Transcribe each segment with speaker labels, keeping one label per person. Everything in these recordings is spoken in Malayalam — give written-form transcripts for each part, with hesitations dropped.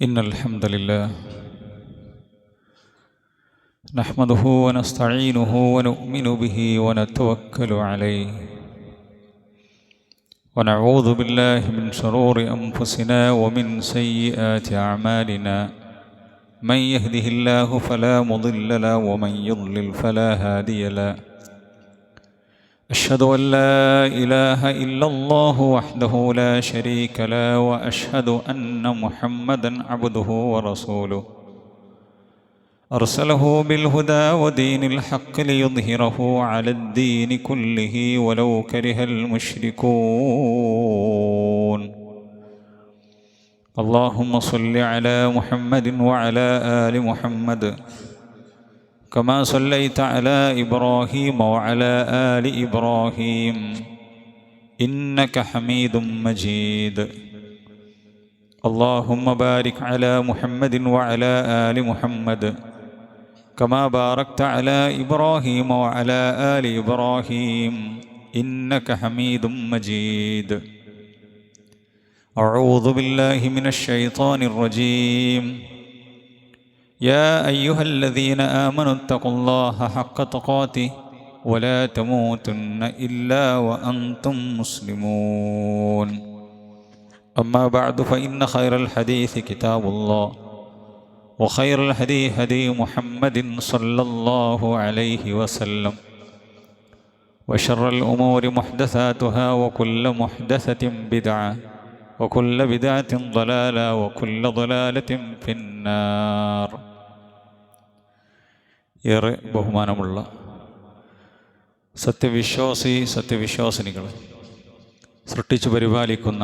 Speaker 1: إن الحمد لله نحمده ونستعينه ونؤمن به ونتوكل عليه ونعوذ بالله من شرور أنفسنا ومن سيئات أعمالنا من يهده الله فلا مضل له ومن يضلل فلا هادي له أشهد أن لا إله إلا الله وحده لا شريك له وأشهد أن محمدا عبده ورسوله أرسله بالهدى ودين الحق ليظهره على الدين كله ولو كره المشركون اللهم صل على محمد وعلى آل محمد كما صليت على إبراهيم وعلى آل إبراهيم إنك حميد مجيد اللهم بارك على محمد وعلى آل محمد كما باركت على إبراهيم وعلى آل إبراهيم إنك حميد مجيد أعوذ بالله من الشيطان الرجيم يا أيها الذين آمنوا اتقوا الله حق تقاته ولا تموتن إلا وأنتم مسلمون أما بعد فإن خير الحديث كتاب الله وخير الهدي هدي محمد صلى الله عليه وسلم وشر الأمور محدثاتها وكل محدثة بدعة وكل بدعة ضلالة وكل ضلالة في النار. ഏറെ ബഹുമാനമുള്ള സത്യവിശ്വാസിനികൾ, സൃഷ്ടിച്ചു പരിപാലിക്കുന്ന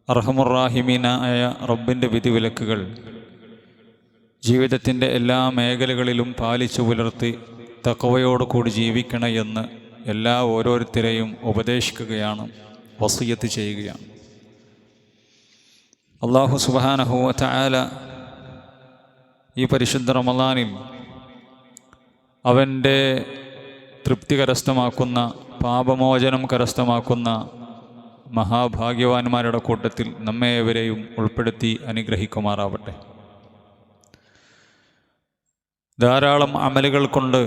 Speaker 1: അർഹമുറാഹിമീനായ റബ്ബിൻ്റെ വിധിവിലക്കുകൾ ജീവിതത്തിൻ്റെ എല്ലാ മേഖലകളിലും പാലിച്ചു പുലർത്തി തഖ്വയോടുകൂടി ജീവിക്കണമെന്ന് ഓരോരുത്തരെയും ഉപദേശിക്കുകയാണ്, വസിയ്യത്ത് ചെയ്യുകയാണ്. അല്ലാഹു സുബ്ഹാനഹു വ തആല ഈ പരിശുദ്ധ റമളാനിൽ അവൻ്റെ തൃപ്തി കരസ്ഥമാക്കുന്ന, പാപമോചനം കരസ്ഥമാക്കുന്ന മഹാഭാഗ്യവാന്മാരുടെ കൂട്ടത്തിൽ നമ്മെ ഏവരെയും ഉൾപ്പെടുത്തി അനുഗ്രഹിക്കുമാറാവട്ടെ. ധാരാളം അമലുകൾ കൊണ്ട്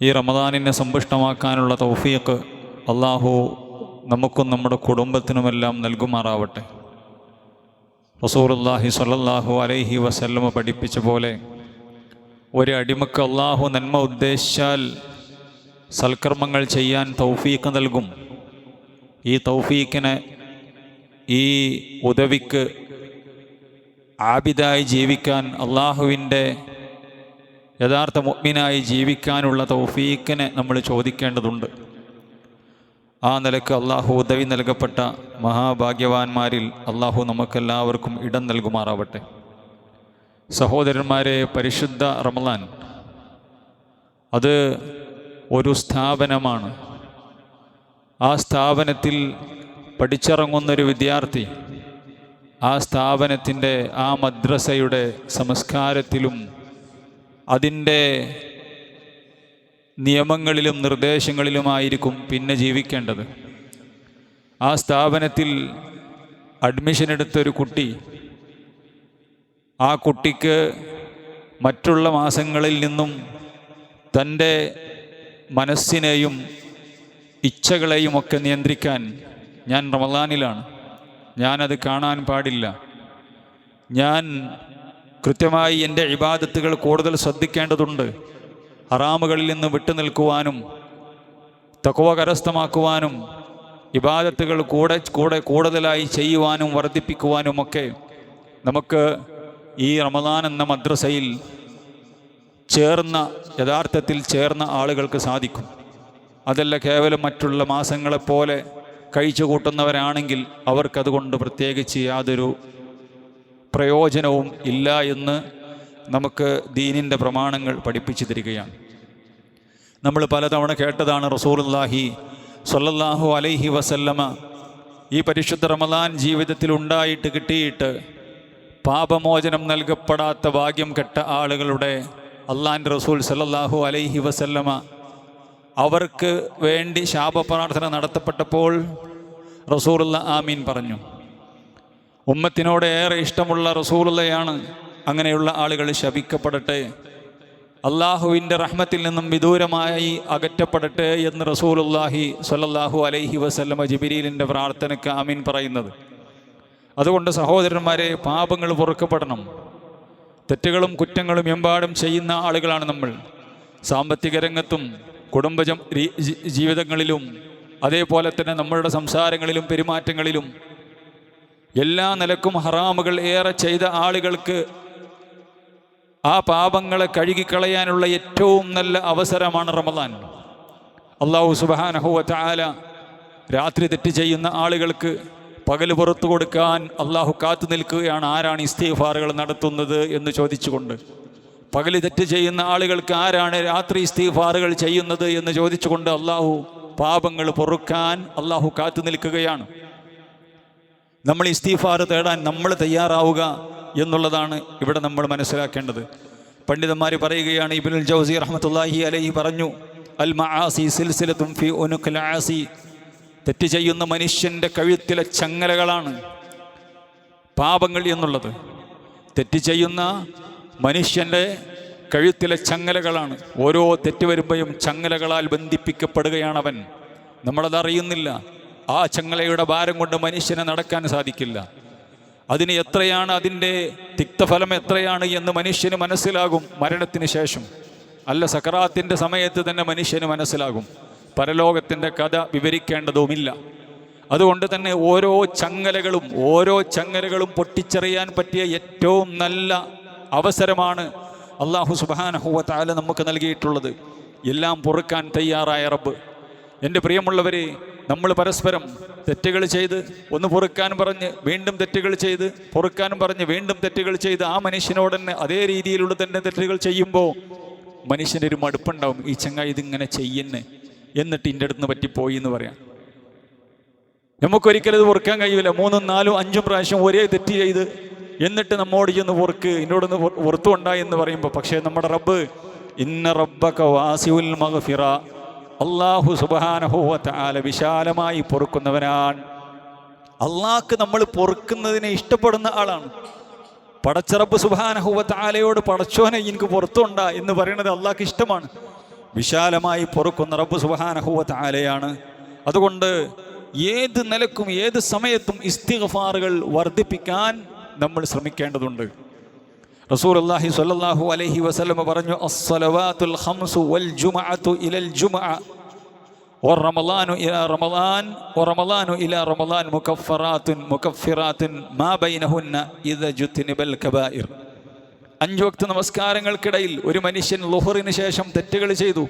Speaker 1: ഈ റമദാനിനെ സമ്പുഷ്ടമാക്കാനുള്ള തൗഫീഖ് അല്ലാഹു നമുക്കും നമ്മുടെ കുടുംബത്തിനുമെല്ലാം നൽകുമാറാവട്ടെ. റസൂലുള്ളാഹി സ്വല്ലല്ലാഹു അലൈഹി വസല്ലമ പഠിപ്പിച്ച പോലെ ഒരു അടിമക്ക് അല്ലാഹു നന്മ ഉദ്ദേശിച്ചാൽ സൽക്കർമ്മങ്ങൾ ചെയ്യാൻ തൗഫീഖ് നൽകും. ഈ തൗഫീഖിന്, ഈ ഉദവിക്ക് ആബിദായി ജീവിക്കാൻ, അള്ളാഹുവിൻ്റെ യഥാർത്ഥ മുഅ്മിനായി ജീവിക്കാനുള്ള തൗഫീഖിനെ നമ്മൾ ചോദിക്കേണ്ടതുണ്ട്. ആ നിലക്ക് അള്ളാഹു ഉദവി നൽകപ്പെട്ട മഹാഭാഗ്യവാന്മാരിൽ അള്ളാഹു നമുക്കെല്ലാവർക്കും ഇടം നൽകുമാറാവട്ടെ. സഹോദരന്മാരെ, പരിശുദ്ധ റമളാൻ അത് ഒരു സ്ഥാപനമാണ്. ആ സ്ഥാപനത്തിൽ പഠിച്ചിറങ്ങുന്നൊരു വിദ്യാർത്ഥി ആ സ്ഥാപനത്തിൻ്റെ, ആ മദ്രസയുടെ സംസ്കാരത്തിലും അതിൻ്റെ നിയമങ്ങളിലും നിർദ്ദേശങ്ങളിലുമായിരിക്കും പിന്നെ ജീവിക്കേണ്ടത്. ആ സ്ഥാപനത്തിൽ അഡ്മിഷൻ എടുത്തൊരു കുട്ടി, ആ കുട്ടിക്ക് മറ്റുള്ള മാസങ്ങളിൽ നിന്നും തൻ്റെ മനസ്സിനെയും ഇച്ഛകളെയും ഒക്കെ നിയന്ത്രിക്കാൻ, ഞാൻ റമളാനിലാണ്, ഞാനത് കാണാൻ പാടില്ല, ഞാൻ കൃത്യമായി എൻ്റെ ഇബാദത്തുകൾ കൂടുതൽ ശ്രദ്ധിക്കേണ്ടതുണ്ട്, ഹറാമുകളിൽ നിന്ന് വിട്ടുനിൽക്കുവാനും തഖ്വ കരസ്ഥമാക്കുവാനും ഇബാദത്തുകൾ കൂടുതലായി ചെയ്യുവാനും വർദ്ധിപ്പിക്കുവാനുമൊക്കെ നമുക്ക് ഈ റമളാൻ എന്ന മദ്രസയിൽ യഥാർത്ഥത്തിൽ ചേർന്ന ആളുകൾക്ക് സാധിക്കും. അതല്ല കേവലം മറ്റുള്ള മാസങ്ങളെപ്പോലെ കഴിച്ചു കൂട്ടുന്നവരാണെങ്കിൽ അവർക്കതുകൊണ്ട് പ്രത്യേകിച്ച് യാതൊരു പ്രയോജനവും ഇല്ല എന്ന് നമുക്ക് ദീനിൻ്റെ പ്രമാണങ്ങൾ പഠിപ്പിച്ചു തരികയാണ്. നമ്മൾ പലതവണ കേട്ടതാണ്, റസൂലുള്ളാഹി സ്വല്ലല്ലാഹു അലൈഹി വസല്ലമ ഈ പരിശുദ്ധ റമളാൻ ജീവിതത്തിൽ ഉണ്ടായിട്ട് കിട്ടിയിട്ട് പാപമോചനം നൽകപ്പെടാത്ത ഭാഗ്യം കെട്ട ആളുകളുടെ അള്ളാൻ്റെ റസൂൽ സ്വല്ലല്ലാഹു അലൈഹി വസല്ലമ അവർക്ക് വേണ്ടി ശാപപ്രാർത്ഥന നടത്തപ്പെട്ടപ്പോൾ റസൂലുള്ള ആമീൻ പറഞ്ഞു. ഉമ്മത്തിനോട് ഏറെ ഇഷ്ടമുള്ള റസൂലുള്ളയാണ്. അങ്ങനെയുള്ള ആളുകൾ ശപിക്കപ്പെടട്ടെ, അള്ളാഹുവിൻ്റെ റഹ്മത്തിൽ നിന്നും വിദൂരമായി അകറ്റപ്പെടട്ടെ എന്ന് റസൂലുള്ളാഹി സ്വല്ലല്ലാഹു അലൈഹി വസല്ലമ ജിബ്രീലിൻ്റെ പ്രാർത്ഥനയ്ക്ക് ആമീൻ പറയുന്നത്. അതുകൊണ്ട് സഹോദരന്മാരെ, പാപങ്ങൾ പൊറുക്കപ്പെടണം. തെറ്റുകളും കുറ്റങ്ങളും എമ്പാടും ചെയ്യുന്ന ആളുകളാണ് നമ്മൾ. സാമ്പത്തിക രംഗത്തും കുടുംബ ജീവിതങ്ങളിലും അതേപോലെ തന്നെ നമ്മളുടെ സംസാരങ്ങളിലും പെരുമാറ്റങ്ങളിലും എല്ലാ നിലക്കും ഹറാമുകൾ ഏറെ ചെയ്ത ആളുകൾക്ക് ആ പാപങ്ങളെ കഴുകിക്കളയാനുള്ള ഏറ്റവും നല്ല അവസരമാണ് റമദാൻ. അല്ലാഹു സുബ്ഹാനഹു വ തആല രാത്രി തെറ്റ് ചെയ്യുന്ന ആളുകൾക്ക് പകൽ പുറത്തു കൊടുക്കാൻ അള്ളാഹു കാത്തു നിൽക്കുകയാണ്. ആരാണ് ഇസ്തിഗ്ഫാറുകൾ നടത്തുന്നത് എന്ന് ചോദിച്ചുകൊണ്ട്, പകൽ തെറ്റ് ചെയ്യുന്ന ആളുകൾക്ക് ആരാണ് രാത്രി ഇസ്തിഗ്ഫാറുകൾ ചെയ്യുന്നത് എന്ന് ചോദിച്ചുകൊണ്ട് അള്ളാഹു പാപങ്ങൾ പൊറുക്കാൻ അള്ളാഹു കാത്തു നിൽക്കുകയാണ്. നമ്മൾ ഇസ്തിഗ്ഫാർ തേടാൻ നമ്മൾ തയ്യാറാവുക എന്നുള്ളതാണ് ഇവിടെ നമ്മൾ മനസ്സിലാക്കേണ്ടത്. പണ്ഡിതന്മാർ പറയുകയാണ്, ഇബ്നുൽ ജൗസി റഹ്മത്തുള്ളാഹി അലൈഹി പറഞ്ഞു, അൽ മആസി സിൽസിലത്തുൻ ഫീ ഉനുഖിൽ ആസി, തെറ്റ് ചെയ്യുന്ന മനുഷ്യൻ്റെ കഴുത്തിലെ ചങ്ങലകളാണ് പാപങ്ങൾ എന്നുള്ളത്. തെറ്റ് ചെയ്യുന്ന മനുഷ്യൻ്റെ കഴുത്തിലെ ചങ്ങലകളാണ്. ഓരോ തെറ്റ് വരുമ്പോഴും ചങ്ങലകളാൽ ബന്ധിപ്പിക്കപ്പെടുകയാണവൻ. നമ്മളതറിയുന്നില്ല. ആ ചങ്ങലയുടെ ഭാരം കൊണ്ട് മനുഷ്യനെ നടക്കാൻ സാധിക്കില്ല. അതിന് എത്രയാണ്, അതിൻ്റെ തിക്തഫലം എത്രയാണ് എന്ന് മനുഷ്യന് മനസ്സിലാകും മരണത്തിന് ശേഷം. അല്ല, സക്കറാത്തിൻ്റെ സമയത്ത് തന്നെ മനുഷ്യന് മനസ്സിലാകും. പരലോകത്തിൻ്റെ കഥ വിവരിക്കേണ്ടതുമില്ല. അതുകൊണ്ട് തന്നെ ഓരോ ചങ്ങലകളും പൊട്ടിച്ചെറിയാൻ പറ്റിയ ഏറ്റവും നല്ല അവസരമാണ് അല്ലാഹു സുബ്ഹാനഹു വ തആല നമുക്ക് നൽകിയിട്ടുള്ളത്. എല്ലാം പൊറുക്കാൻ തയ്യാറായ റബ്ബ്. എൻ്റെ പ്രിയമുള്ളവരെ, നമ്മൾ പരസ്പരം തെറ്റുകൾ ചെയ്ത് ഒന്ന് പൊറുക്കാൻ പറഞ്ഞ് വീണ്ടും തെറ്റുകൾ ചെയ്ത് പൊറുക്കാനും പറഞ്ഞ് വീണ്ടും തെറ്റുകൾ ചെയ്ത് ആ മനുഷ്യനോട് തന്നെ അതേ രീതിയിലുള്ള തന്നെ തെറ്റുകൾ ചെയ്യുമ്പോൾ മനുഷ്യൻ്റെ ഒരു മടുപ്പുണ്ടാവും. ഈ ചങ്ങായി ഇതിങ്ങനെ ചെയ്യുന്നേ, എന്നിട്ട് ഇൻ്റെ അടുത്ത് നിന്ന് പറ്റിപ്പോയി എന്ന് പറയാം. നമുക്കൊരിക്കലും ഇത് പൊറുക്കാൻ കഴിയില്ല. 3, 4, 5 പ്രാവശ്യം ഒരേ തെറ്റ് ചെയ്ത് എന്നിട്ട് നമ്മോട് ചെന്ന് പൊറുക്ക്, എന്നോടൊന്ന് പൊറുത്തുണ്ടായി എന്ന് പറയുമ്പോൾ, പക്ഷേ നമ്മുടെ റബ്ബ് ഇന്ന റബ്ബക വാസിഉൽ മഗ്ഫിറ, അല്ലാഹു സുബ്ഹാനഹു വ തആല വിശാലമായി പൊറുക്കുന്നവനാണ്. അള്ളാഹ്ക്ക് നമ്മൾ പൊറുക്കുന്നതിനെ ഇഷ്ടപ്പെടുന്ന ആളാണ്. പടച്ച റബ്ബ് സുബ്ഹാനഹു വ തആലയോട് പടച്ചോനെ എനിക്ക് പൊറുത്തുണ്ടാ എന്ന് പറയുന്നത് അള്ളാഹ്ക്ക് ഇഷ്ടമാണ്. വിശാലമായി പൊറുക്കുന്ന റബ്ബ് സുബ്ഹാനഹു വ തആലയാണ്. അതുകൊണ്ട് ഏത് നിലക്കും ഏത് സമയത്തും ഇസ്തിഗ്ഫാറുകൾ വർദ്ധിപ്പിക്കാൻ നമ്മൾ ശ്രമിക്കേണ്ടതുണ്ട്. റസൂലുള്ളാഹി സ്വല്ലല്ലാഹു അലൈഹി വസല്ലം പറഞ്ഞു, അസ്സലവാത്തുൽ ഖംസു വൽ ജുമഅതു ഇലൽ ജുമഅ വറമളാനു ഇലാ റമളാൻ വറമളാനു ഇലാ റമളാൻ മുകഫിറാത്തുൻ മാ ബൈനഹുന്ന ഇദ ജുത്നിബൽ കബായിർ. 5 വക്ത് നമസ്കാരങ്ങൾക്കിടയിൽ ഒരു മനുഷ്യൻ ളുഹറിന് ശേഷം തെറ്റുകൾ ചെയ്തു,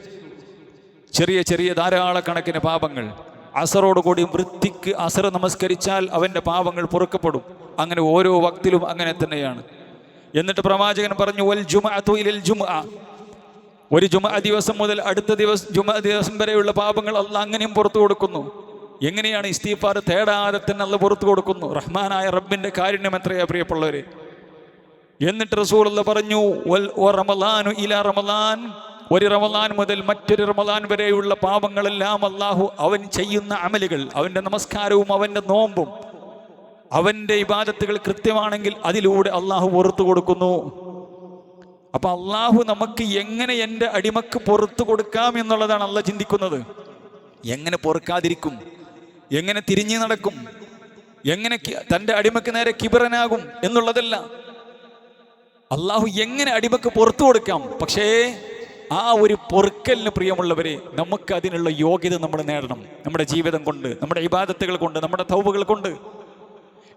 Speaker 1: ചെറിയ ചെറിയ ധാരാളക്കണക്കിന് പാപങ്ങൾ, അസറോടുകൂടി വൃത്തിക്ക് അസർ നമസ്കരിച്ചാൽ അവൻ്റെ പാപങ്ങൾ പൊറുക്കപ്പെടും. അങ്ങനെ ഓരോ വക്തിലും അങ്ങനെ തന്നെയാണ്. എന്നിട്ട് പ്രവാചകൻ പറഞ്ഞു, വൽ ജുമഅതു ഇലൽ ജുമഅ, ഒരു ജുമഅ ദിവസം മുതൽ അടുത്ത ജുമഅ ദിവസം വരെയുള്ള പാപങ്ങൾ അല്ലാഹ് അങ്ങനെയും പുറത്തു കൊടുക്കുന്നു. എങ്ങനെയാണ്? ഇസ്തിഗ്ഫാർ തേടാതെ തന്നെ അല്ലാഹ് പുറത്തു കൊടുക്കുന്നു. റഹ്മാനായ റബ്ബിൻ്റെ കാരുണ്യം എത്രയാ പ്രിയപ്പെട്ടവരെ. എന്നിട്ട് റസൂലുള്ളാഹി പറഞ്ഞു, വൽ റമളാനു ഇലാ റമളാൻ, ഒരു റമളാൻ മുതൽ മറ്റൊരു റമളാൻ വരെയുള്ള പാപങ്ങളെല്ലാം അല്ലാഹു അവൻ ചെയ്യുന്ന അമലുകൾ, അവൻ്റെ നമസ്കാരവും അവൻ്റെ നോമ്പും അവൻ്റെ ഇബാദത്തുകൾ കൃത്യമാണെങ്കിൽ അതിലൂടെ അല്ലാഹു പുറത്തു കൊടുക്കുന്നു. അപ്പം അല്ലാഹു നമുക്ക് എങ്ങനെ എൻ്റെ അടിമക്ക് പുറത്തു കൊടുക്കാം എന്നുള്ളതാണ് അല്ലാഹ് ചിന്തിക്കുന്നത്. എങ്ങനെ പൊറുക്കാതിരിക്കും, എങ്ങനെ തിരിഞ്ഞു നടക്കും, എങ്ങനെ തൻ്റെ അടിമക്ക് നേരെ കിബറനാകും എന്നുള്ളതല്ല. അല്ലാഹു എങ്ങനെ അടിമക്ക് പുറത്തു കൊടുക്കാം. പക്ഷേ ആ ഒരു പൊറുക്കലിന് പ്രിയമുള്ളവരെ, നമുക്ക് അതിനുള്ള യോഗ്യത നമ്മൾ നേടണം, നമ്മുടെ ജീവിതം കൊണ്ട്, നമ്മുടെ ഇബാദത്തുകൾ കൊണ്ട്, നമ്മുടെ തൗബകൾ കൊണ്ട്.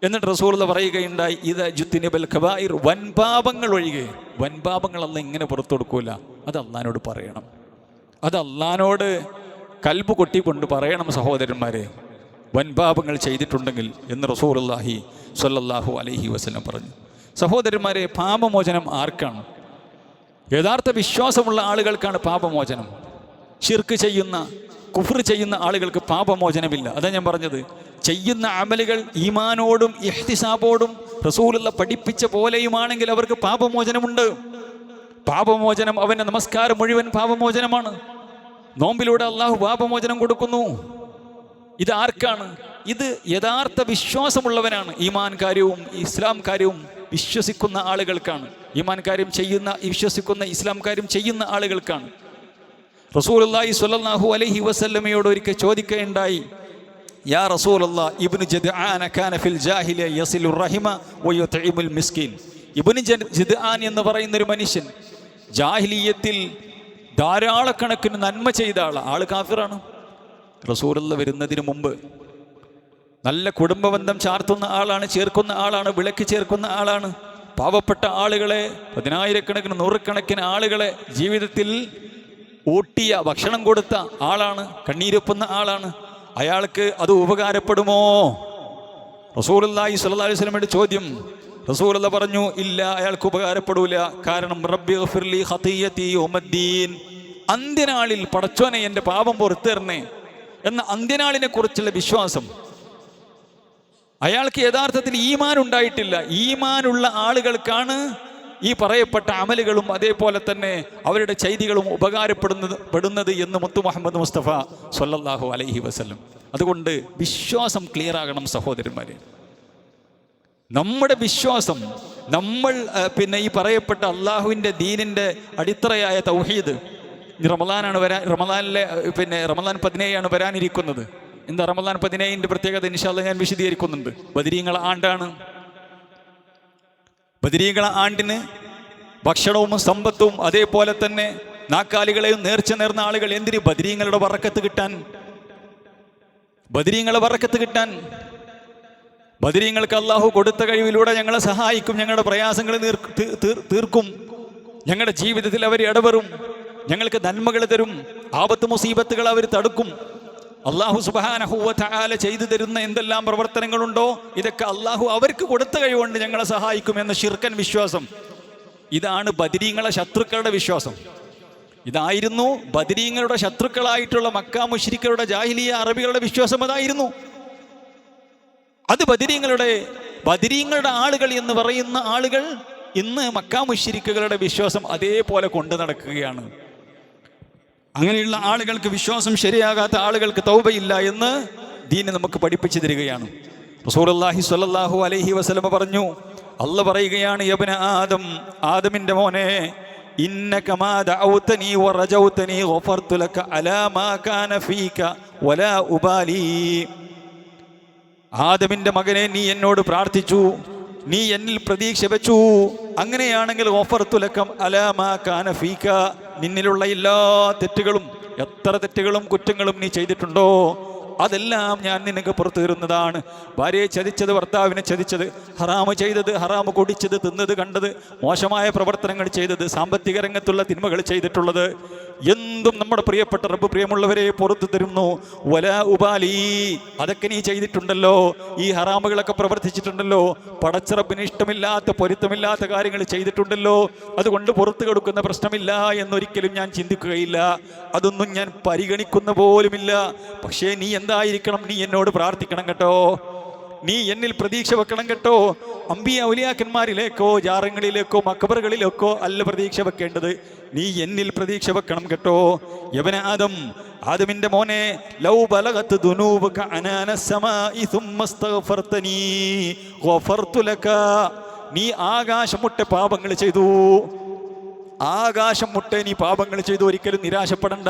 Speaker 1: എന്നിട്ട് റസൂലുള്ളാഹി പറയുകയുണ്ടായി, ഇദ ജുത്നിബൽ കബായിർ, വൻപാപങ്ങൾ ഒഴികെ. വൻപാപങ്ങൾ അല്ലാഹ് ഇങ്ങനെ പുറത്തു കൊടുക്കൂല. അത് അള്ളാഹിനോട് പറയണം, അത് അള്ളാഹിനോട് കൽബ് കൊട്ടിക്കൊണ്ട് പറയണം. സഹോദരന്മാരെ, വൻപാപങ്ങൾ ചെയ്തിട്ടുണ്ടെങ്കിൽ എന്ന് റസൂലുള്ളാഹി സ്വല്ലല്ലാഹു അലൈഹി വസല്ലം പറഞ്ഞു. സഹോദരന്മാരെ, പാപമോചനം ആർക്കാണ്? യഥാർത്ഥ വിശ്വാസമുള്ള ആളുകൾക്കാണ് പാപമോചനം. ശിർക്ക് ചെയ്യുന്ന, കുഫ്ർ ചെയ്യുന്ന ആളുകൾക്ക് പാപമോചനമില്ല. അതാ ഞാൻ പറഞ്ഞത്. ചെയ്യുന്ന അമലുകൾ ഈമാനോടും ഇഹ്തിസാബോടും റസൂലുള്ള പഠിപ്പിച്ച പോലെയുമാണെങ്കിൽ അവർക്ക് പാപമോചനമുണ്ട്. പാപമോചനം, അവൻ്റെ നമസ്കാരം മുഴുവൻ പാപമോചനമാണ്. നോമ്പിലൂടെ അള്ളാഹു പാപമോചനം കൊടുക്കുന്നു. ഇത് ആർക്കാണ്? ഇത് യഥാർത്ഥ വിശ്വാസമുള്ളവനാണ്. ഈമാൻ കാര്യവും ഇസ്ലാം കാര്യവും വിശ്വസിക്കുന്ന ആളുകൾക്കാണ്. ഈമാൻ കാര്യം വിശ്വസിക്കുന്ന ഇസ്ലാം കാര്യം ചെയ്യുന്ന ആളുകൾക്കാണ്. റസൂലുള്ളാഹി സ്വല്ലല്ലാഹു അലൈഹി വസല്ലമയോട് ഒരിക്കൽ ചോദിക്കുകയുണ്ടായി, യാ റസൂലല്ലാഹ്, ഇബ്നു ജദ്ആന കാന ഫിൽ ജാഹിലിയ യസിലുർ റഹിമ വയുത്ഇമുൽ മിസ്കീൻ. ഇബ്നു ജദ്ആൻ എന്ന് പറയുന്ന ഒരു മനുഷ്യൻ ജാഹിലിയത്തിൽ ധാരാളക്കണക്കിന് നന്മ ചെയ്ത ആള് കാഫിറാണ്. റസൂലുള്ളാഹി വരുന്നതിന് മുമ്പ് നല്ല കുടുംബബന്ധം ചാർത്തുന്ന ആളാണ്, ചേർക്കുന്ന ആളാണ്, വിളക്ക് ചേർക്കുന്ന ആളാണ്. പാവപ്പെട്ട ആളുകളെ, പതിനായിരക്കണക്കിന് നൂറുകണക്കിന് ആളുകളെ ജീവിതത്തിൽ ഊട്ടിയ ഭക്ഷണം കൊടുത്ത ആളാണ്, കണ്ണീരൊപ്പുന്ന ആളാണ്. അയാൾക്ക് അത് ഉപകാരപ്പെടുമോ? റസൂലുള്ളാഹി സ്വല്ലല്ലാഹു അലൈഹി വസല്ലമയുടെ ചോദ്യം. റസൂലുള്ളാഹി പറഞ്ഞു, ഇല്ല, അയാൾക്ക് ഉപകാരപ്പെടൂല. കാരണം റബ്ബി ഗഫിർലി ഖതിയതി യൗമദ്ദീൻ, അന്ത്യനാളിൽ പടച്ചോനെ എൻ്റെ പാപം പൊറുത്തരണേ എന്ന അന്ത്യനാളിനെ കുറിച്ചുള്ള വിശ്വാസം അയാൾക്ക് യഥാർത്ഥത്തിൽ ഈമാൻ ഉണ്ടായിട്ടില്ല. ഈമാനുള്ള ആളുകൾക്കാണ് ഈ പറയപ്പെട്ട അമലുകളും അതേപോലെ തന്നെ അവരുടെ ചെയ്തികളും ഉപകാരപ്പെടുന്നത് എന്ന് മുത്തു മുഹമ്മദ് മുസ്തഫ സ്വല്ലല്ലാഹു അലൈഹി വസല്ലം. അതുകൊണ്ട് വിശ്വാസം ക്ലിയർ ആകണം സഹോദരന്മാരെ. നമ്മുടെ വിശ്വാസം, നമ്മൾ ഈ പറയപ്പെട്ട അള്ളാഹുവിൻ്റെ ദീനിൻ്റെ അടിത്തറയായ തൗഹീദ്. റമദാനാണ് റമദാൻ 17 വരാനിരിക്കുന്നത്. എന്താ റമദാൻ 17 പ്രത്യേകത? ഇൻഷാ അല്ലാഹ് ഞാൻ വിശദീകരിക്കുന്നുണ്ട്. ബദരീങ്ങളെ ആണ്ടാണ്. ബദരീങ്ങളെ ആണ്ടിന് ഭക്ഷണവും സമ്പത്തും അതേപോലെ തന്നെ നാക്കാലികളെയും നേർച്ച നേർന്ന ആളുകൾ എന്തിന്? ബദരീങ്ങളുടെ ബറക്കത്ത് കിട്ടാൻ. ബദരീങ്ങളെ ബറക്കത്ത് കിട്ടാൻ ബദരീങ്ങൾക്ക് അള്ളാഹു കൊടുത്ത കഴിവിലൂടെ ഞങ്ങളെ സഹായിക്കും, ഞങ്ങളുടെ പ്രയാസങ്ങൾ തീർക്കും, ഞങ്ങളുടെ ജീവിതത്തിൽ അവർ ഇടപെടും, ഞങ്ങൾക്ക് നന്മകൾ തരും, ആപത്ത് മുസീബത്തുകൾ അവർ തടുക്കും. അള്ളാഹു സുബ്ഹാനഹു വ തആല ചെയ്തു തരുന്ന എന്തെല്ലാം പ്രവർത്തനങ്ങളുണ്ടോ ഇതൊക്കെ അള്ളാഹു അവർക്ക് കൊടുത്ത കഴിവുകൊണ്ട് ഞങ്ങളെ സഹായിക്കുമെന്ന ശിർക്കൻ വിശ്വാസം. ഇതാണ് ബദരീങ്ങളെ ശത്രുക്കളുടെ വിശ്വാസം. ഇതായിരുന്നു ബദരീങ്ങളുടെ ശത്രുക്കളായിട്ടുള്ള മക്ക മുശ്രിക്കരുടെ ജാഹിലിയ അറബികളുടെ വിശ്വാസം. അതായിരുന്നു അത്. ബദരീങ്ങളുടെ ആളുകൾ എന്ന് പറയുന്ന ആളുകൾ ഇന്ന് മക്ക മുശ്രിക്കുകളുടെ വിശ്വാസം അതേപോലെ കൊണ്ടു നടക്കുകയാണ്. അങ്ങനെയുള്ള ആളുകൾക്ക്, വിശ്വാസം ശരിയാകാത്ത ആളുകൾക്ക് തൗബയില്ല എന്ന് ദീന് നമുക്ക് പഠിപ്പിച്ചു തരികയാണ്. റസൂലുള്ളാഹി സ്വല്ലല്ലാഹു അലൈഹി വസല്ലമ പറഞ്ഞു, അല്ലാഹ് പറയുകയാണ്, യബ്ന ആദം, ആദമിന്റെ മോനെ, ഇന്നക മാ ദഅൗതനി വറജൗതനി ഗഫർതു ലക അലാ മാ കാന ഫീക വലാ ഉബാലി. ആദമിന്റെ മകനെ, നീ എന്നോട് പ്രാർത്ഥിച്ചു, നീ എന്നിൽ പ്രതീക്ഷ വെച്ചു, അങ്ങനെയാണെങ്കിൽ ഗഫർതു ലക അലാ മാ കാന ഫീക, നിന്നിലുള്ള എല്ലാ തെറ്റുകളും, എത്ര തെറ്റുകളും കുറ്റങ്ങളും നീ ചെയ്തിട്ടുണ്ടോ അതെല്ലാം ഞാൻ നിനക്ക് പുറത്തു തരുന്നതാണ്. ഭാര്യയെ ചതിച്ചത്, ഭർത്താവിനെ ചതിച്ചത്, ഹറാമ് ചെയ്തത്, ഹറാമ് കുടിച്ചത്, തിന്നത്, കണ്ടത്, മോശമായ പ്രവർത്തനങ്ങൾ ചെയ്തത്, സാമ്പത്തിക രംഗത്തുള്ള തിന്മകൾ ചെയ്തിട്ടുള്ളത്, എന്തും നമ്മുടെ പ്രിയപ്പെട്ട റബ്ബ് പ്രിയമുള്ളവരെ പുറത്തു തരുന്നു. വലാ ഉബാലി, അതൊക്കെ നീ ചെയ്തിട്ടുണ്ടല്ലോ, ഈ ഹറാമുകളൊക്കെ പ്രവർത്തിച്ചിട്ടുണ്ടല്ലോ, പടച്ചറബിന് ഇഷ്ടമില്ലാത്ത പൊരുത്തമില്ലാത്ത കാര്യങ്ങൾ ചെയ്തിട്ടുണ്ടല്ലോ, അതുകൊണ്ട് പുറത്തു കൊടുക്കുന്ന പ്രശ്നമില്ല എന്നൊരിക്കലും ഞാൻ ചിന്തിക്കുകയില്ല, അതൊന്നും ഞാൻ പരിഗണിക്കുന്ന പോലുമില്ല. പക്ഷേ നീ എന്തായിരിക്കണം? നീ എന്നോട് പ്രാർത്ഥിക്കണം കേട്ടോ, നീ എന്നിൽ പ്രതീക്ഷ വെക്കണം കേട്ടോ. അമ്പിയ ഔലിയാക്കന്മാരിലേക്കോ ജാറങ്ങളിലേക്കോ മക്ബറുകളിലേക്കോ അല്ല പ്രതീക്ഷ വെക്കേണ്ടത്, നീ എന്നിൽ പ്രതീക്ഷ വെക്കണം കേട്ടോ. യബ്ന ആദം, ആദമിന്റെ മോനെ, ലൗ ബലഗത് ദുനൂബക അനാന സമാഇ സുമ്മ ഇസ്തഗ്ഫർതനി ഗഫർതു ലക. നീ ആകാശം മുട്ടെ പാപങ്ങൾ ചെയ്തു, ആകാശം മുട്ടെ നീ പാപങ്ങൾ ചെയ്തു, ഒരിക്കലും നിരാശപ്പെടണ്ട.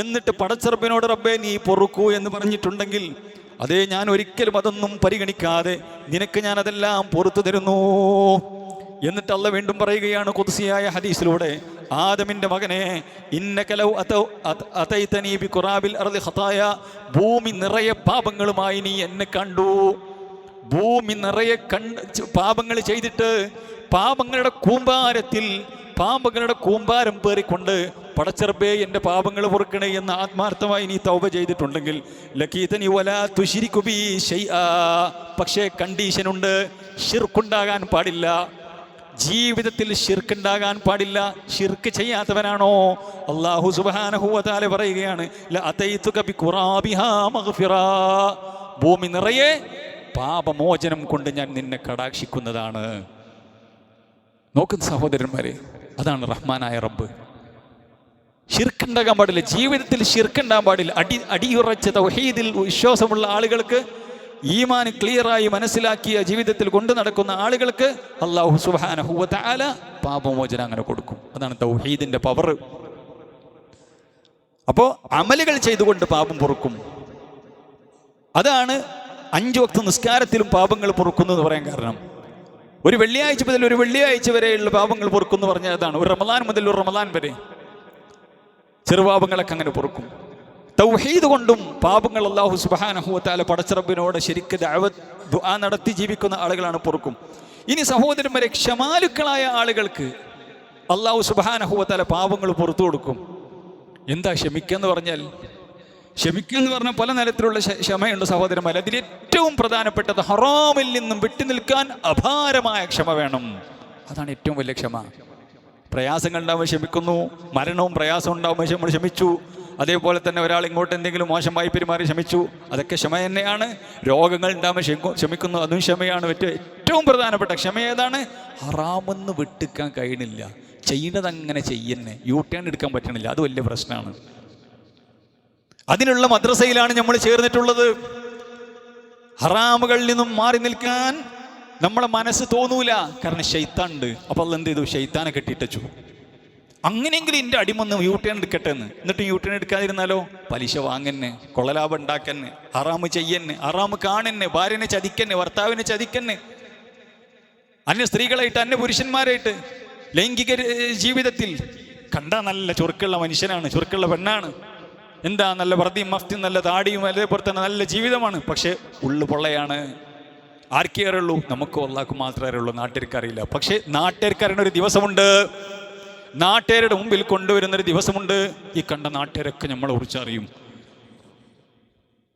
Speaker 1: എന്നിട്ട് പടച്ചറബിനോട് റബ്ബേ നീ പൊറുക്കൂ എന്ന് പറഞ്ഞിട്ടുണ്ടെങ്കിൽ, അതേ, ഞാൻ ഒരിക്കലും അതൊന്നും പരിഗണിക്കാതെ നിനക്ക് ഞാൻ അതെല്ലാം പുറത്തു തരുന്നു. എന്നിട്ട് അല്ലാഹ് വീണ്ടും പറയുകയാണ് ഖുദ്സിയായ ഹദീസിലൂടെ, ആദമിന്റെ മകനെ, ഇന്നക ലൗ അതൈതനി ബിഖുറാബിൽ അർളി ഖതായ, ഭൂമി നിറയെ പാപങ്ങളുമായി നീ എന്നെ കണ്ടു. ഭൂമി നിറയെ പാപങ്ങൾ ചെയ്തിട്ട് പാപങ്ങളുടെ കൂമ്പാരം പേറിക്കൊണ്ട് പടച്ചറബേ എൻ്റെ പാപങ്ങൾ പൊറുക്കണേ എന്ന് ആത്മാർത്ഥമായി നീ തൗബ ചെയ്തിട്ടുണ്ടെങ്കിൽ, ലഖീതനി വലാ തുശ്രികു ബി ശൈആ, പക്ഷേ കണ്ടീഷനുണ്ട്, ശിർക്കുണ്ടാകാൻ പാടില്ല, ജീവിതത്തിൽ ശിർക്കുണ്ടാകാൻ പാടില്ല. ശിർക്ക് ചെയ്യാത്തവനാണോ? അല്ലാഹു സുബ്ഹാനഹു വ തആല പറയുകയാണ്, ലഅതൈതുക ബിഖുറാബിഹാ മഗ്ഫിറാ, ഭൂമി നിറയെ പാപമോചനം കൊണ്ട് ഞാൻ നിന്നെ കടാക്ഷിക്കുന്നതാണ്. നോക്കുന്ന സഹോദരന്മാരെ, അതാണ് റഹ്മാനായ റബ്ബ്.
Speaker 2: ശിർക്കുണ്ടാകാൻ പാടില്ല, ജീവിതത്തിൽ ശിർക്കുണ്ടാകാൻ പാടില്ല. അടിയുറച്ച തൗഹീദിൽ വിശ്വാസമുള്ള ആളുകൾക്ക്, ഈമാൻ ക്ലിയറായി മനസ്സിലാക്കിയ ജീവിതത്തിൽ കൊണ്ടു നടക്കുന്ന ആളുകൾക്ക് അല്ലാഹു സുബ്ഹാനഹു വ തആല പാപമോചനം അങ്ങനെ കൊടുക്കും. അതാണ് തൗഹീദിന്റെ പവർ. അപ്പോൾ അമലുകൾ ചെയ്തുകൊണ്ട് പാപം പൊറുക്കും. അതാണ് 5 വക്ത് നിസ്കാരത്തിലും പാപങ്ങൾ പൊറുക്കുന്നു എന്ന് പറയാൻ കാരണം. ഒരു വെള്ളിയാഴ്ച മുതൽ ഒരു വെള്ളിയാഴ്ച വരെയുള്ള പാപങ്ങൾ പൊറുക്കുന്നു പറഞ്ഞാൽ അതാണ്. ഒരു റമദാൻ മുതൽ ഒരു റമദാൻ വരെ ചെറുപാപങ്ങളൊക്കെ അങ്ങനെ പൊറുക്കും. തൗഹീദ് കൊണ്ടും പാപങ്ങൾ അല്ലാഹു സുബ്ഹാനഹു വ തആല പടച്ചറബിനോട് ശരിക്ക് ദുആ നടത്തി ജീവിക്കുന്ന ആളുകളാണ് പൊറുക്കും. ഇനി സഹോദരന്മാരെ, ക്ഷമാലുക്കളായ ആളുകൾക്ക് അല്ലാഹു സുബ്ഹാനഹു വ തആല പാപങ്ങൾ പുറത്തു കൊടുക്കും. എന്താ ക്ഷമിക്കുക പറഞ്ഞാൽ? ക്ഷമിക്കുക എന്ന് പറഞ്ഞാൽ പല തരത്തിലുള്ള ക്ഷമയുണ്ട് സഹോദരന്മാർ. അതിൽ ഏറ്റവും പ്രധാനപ്പെട്ടത് ഹറാമിൽ നിന്നും വിട്ടുനിൽക്കാൻ അപാരമായ ക്ഷമ വേണം. അതാണ് ഏറ്റവും വലിയ ക്ഷമ. പ്രയാസങ്ങൾ ഉണ്ടാവുമ്പോൾ ക്ഷമിക്കുന്നു, മരണവും പ്രയാസവും ഉണ്ടാവുമ്പോൾ നമ്മൾ ക്ഷമിച്ചു. അതേപോലെ തന്നെ ഒരാൾ ഇങ്ങോട്ട് എന്തെങ്കിലും മോശമായി പെരുമാറി ക്ഷമിച്ചു, അതൊക്കെ ക്ഷമ തന്നെയാണ്. രോഗങ്ങൾ ഉണ്ടാകുമ്പോൾ ക്ഷമിക്കുന്നു, അതും ക്ഷമയാണ്. ഏറ്റവും പ്രധാനപ്പെട്ട ക്ഷമ ഏതാണ്? ഹറാമെന്ന് വിട്ടിക്കാൻ കഴിയണില്ല, ചെയ്യുന്നത് അങ്ങനെ ചെയ്യുന്നേ, യൂട്ടേൺ എടുക്കാൻ പറ്റണില്ല, അത് വലിയ പ്രശ്നമാണ്. അതിനുള്ള മദ്രസയിലാണ് നമ്മൾ ചേർന്നിട്ടുള്ളത്. ഹറാമുകളിൽ നിന്നും മാറി നിൽക്കാൻ നമ്മളെ മനസ്സ് തോന്നൂല, കാരണം ശൈത്താൻ ഉണ്ട്. അപ്പോൾ അത് എന്ത് ചെയ്തു? ശൈത്താനെ കെട്ടിയിട്ടു. അങ്ങനെയെങ്കിലും എൻ്റെ അടിമൊന്ന് യൂട്ടേൺ എടുക്കട്ടെ എന്ന്. എന്നിട്ട് യൂട്ടേൺ എടുക്കാതിരുന്നാലോ? പലിശ വാങ്ങന്നെ, കൊള്ളലാഭം ഉണ്ടാക്കന്നെ, ഹറാമ് ചെയ്യന്നെ, ഹറാമ് കാണന്നെ, ഭാര്യനെ ചതിക്കന്നെ, ഭർത്താവിനെ ചതിക്കന്നെ, അന്യ സ്ത്രീകളായിട്ട് അന്യ പുരുഷന്മാരായിട്ട് ലൈംഗിക ജീവിതത്തിൽ കണ്ടാൽ നല്ല ചുരുക്കുള്ള മനുഷ്യനാണ്, ചുരുക്കുള്ള പെണ്ണാണ്, എന്താ നല്ല വൃത്തിയും മഫ്തിയും നല്ല താടിയും അതേപോലെ തന്നെ നല്ല ജീവിതമാണ്, പക്ഷെ ഉള്ളു പൊള്ളയാണ്. ആർക്കേ അറിയുള്ളൂ? നമുക്കും അല്ലാഹ്ക്കും മാത്രമേ അറിയുള്ളൂ, നാട്ടുകാർക്ക് അറിയില്ല. പക്ഷെ നാട്ടുകാർക്ക് അറിയുന്ന ഒരു ദിവസമുണ്ട്, നാട്ടുകാരുടെ മുമ്പിൽ കൊണ്ടുവരുന്നൊരു ദിവസമുണ്ട്. ഈ കണ്ട നാട്ടുകാരൊക്കെ നമ്മളെ കുറിച്ച് അറിയും.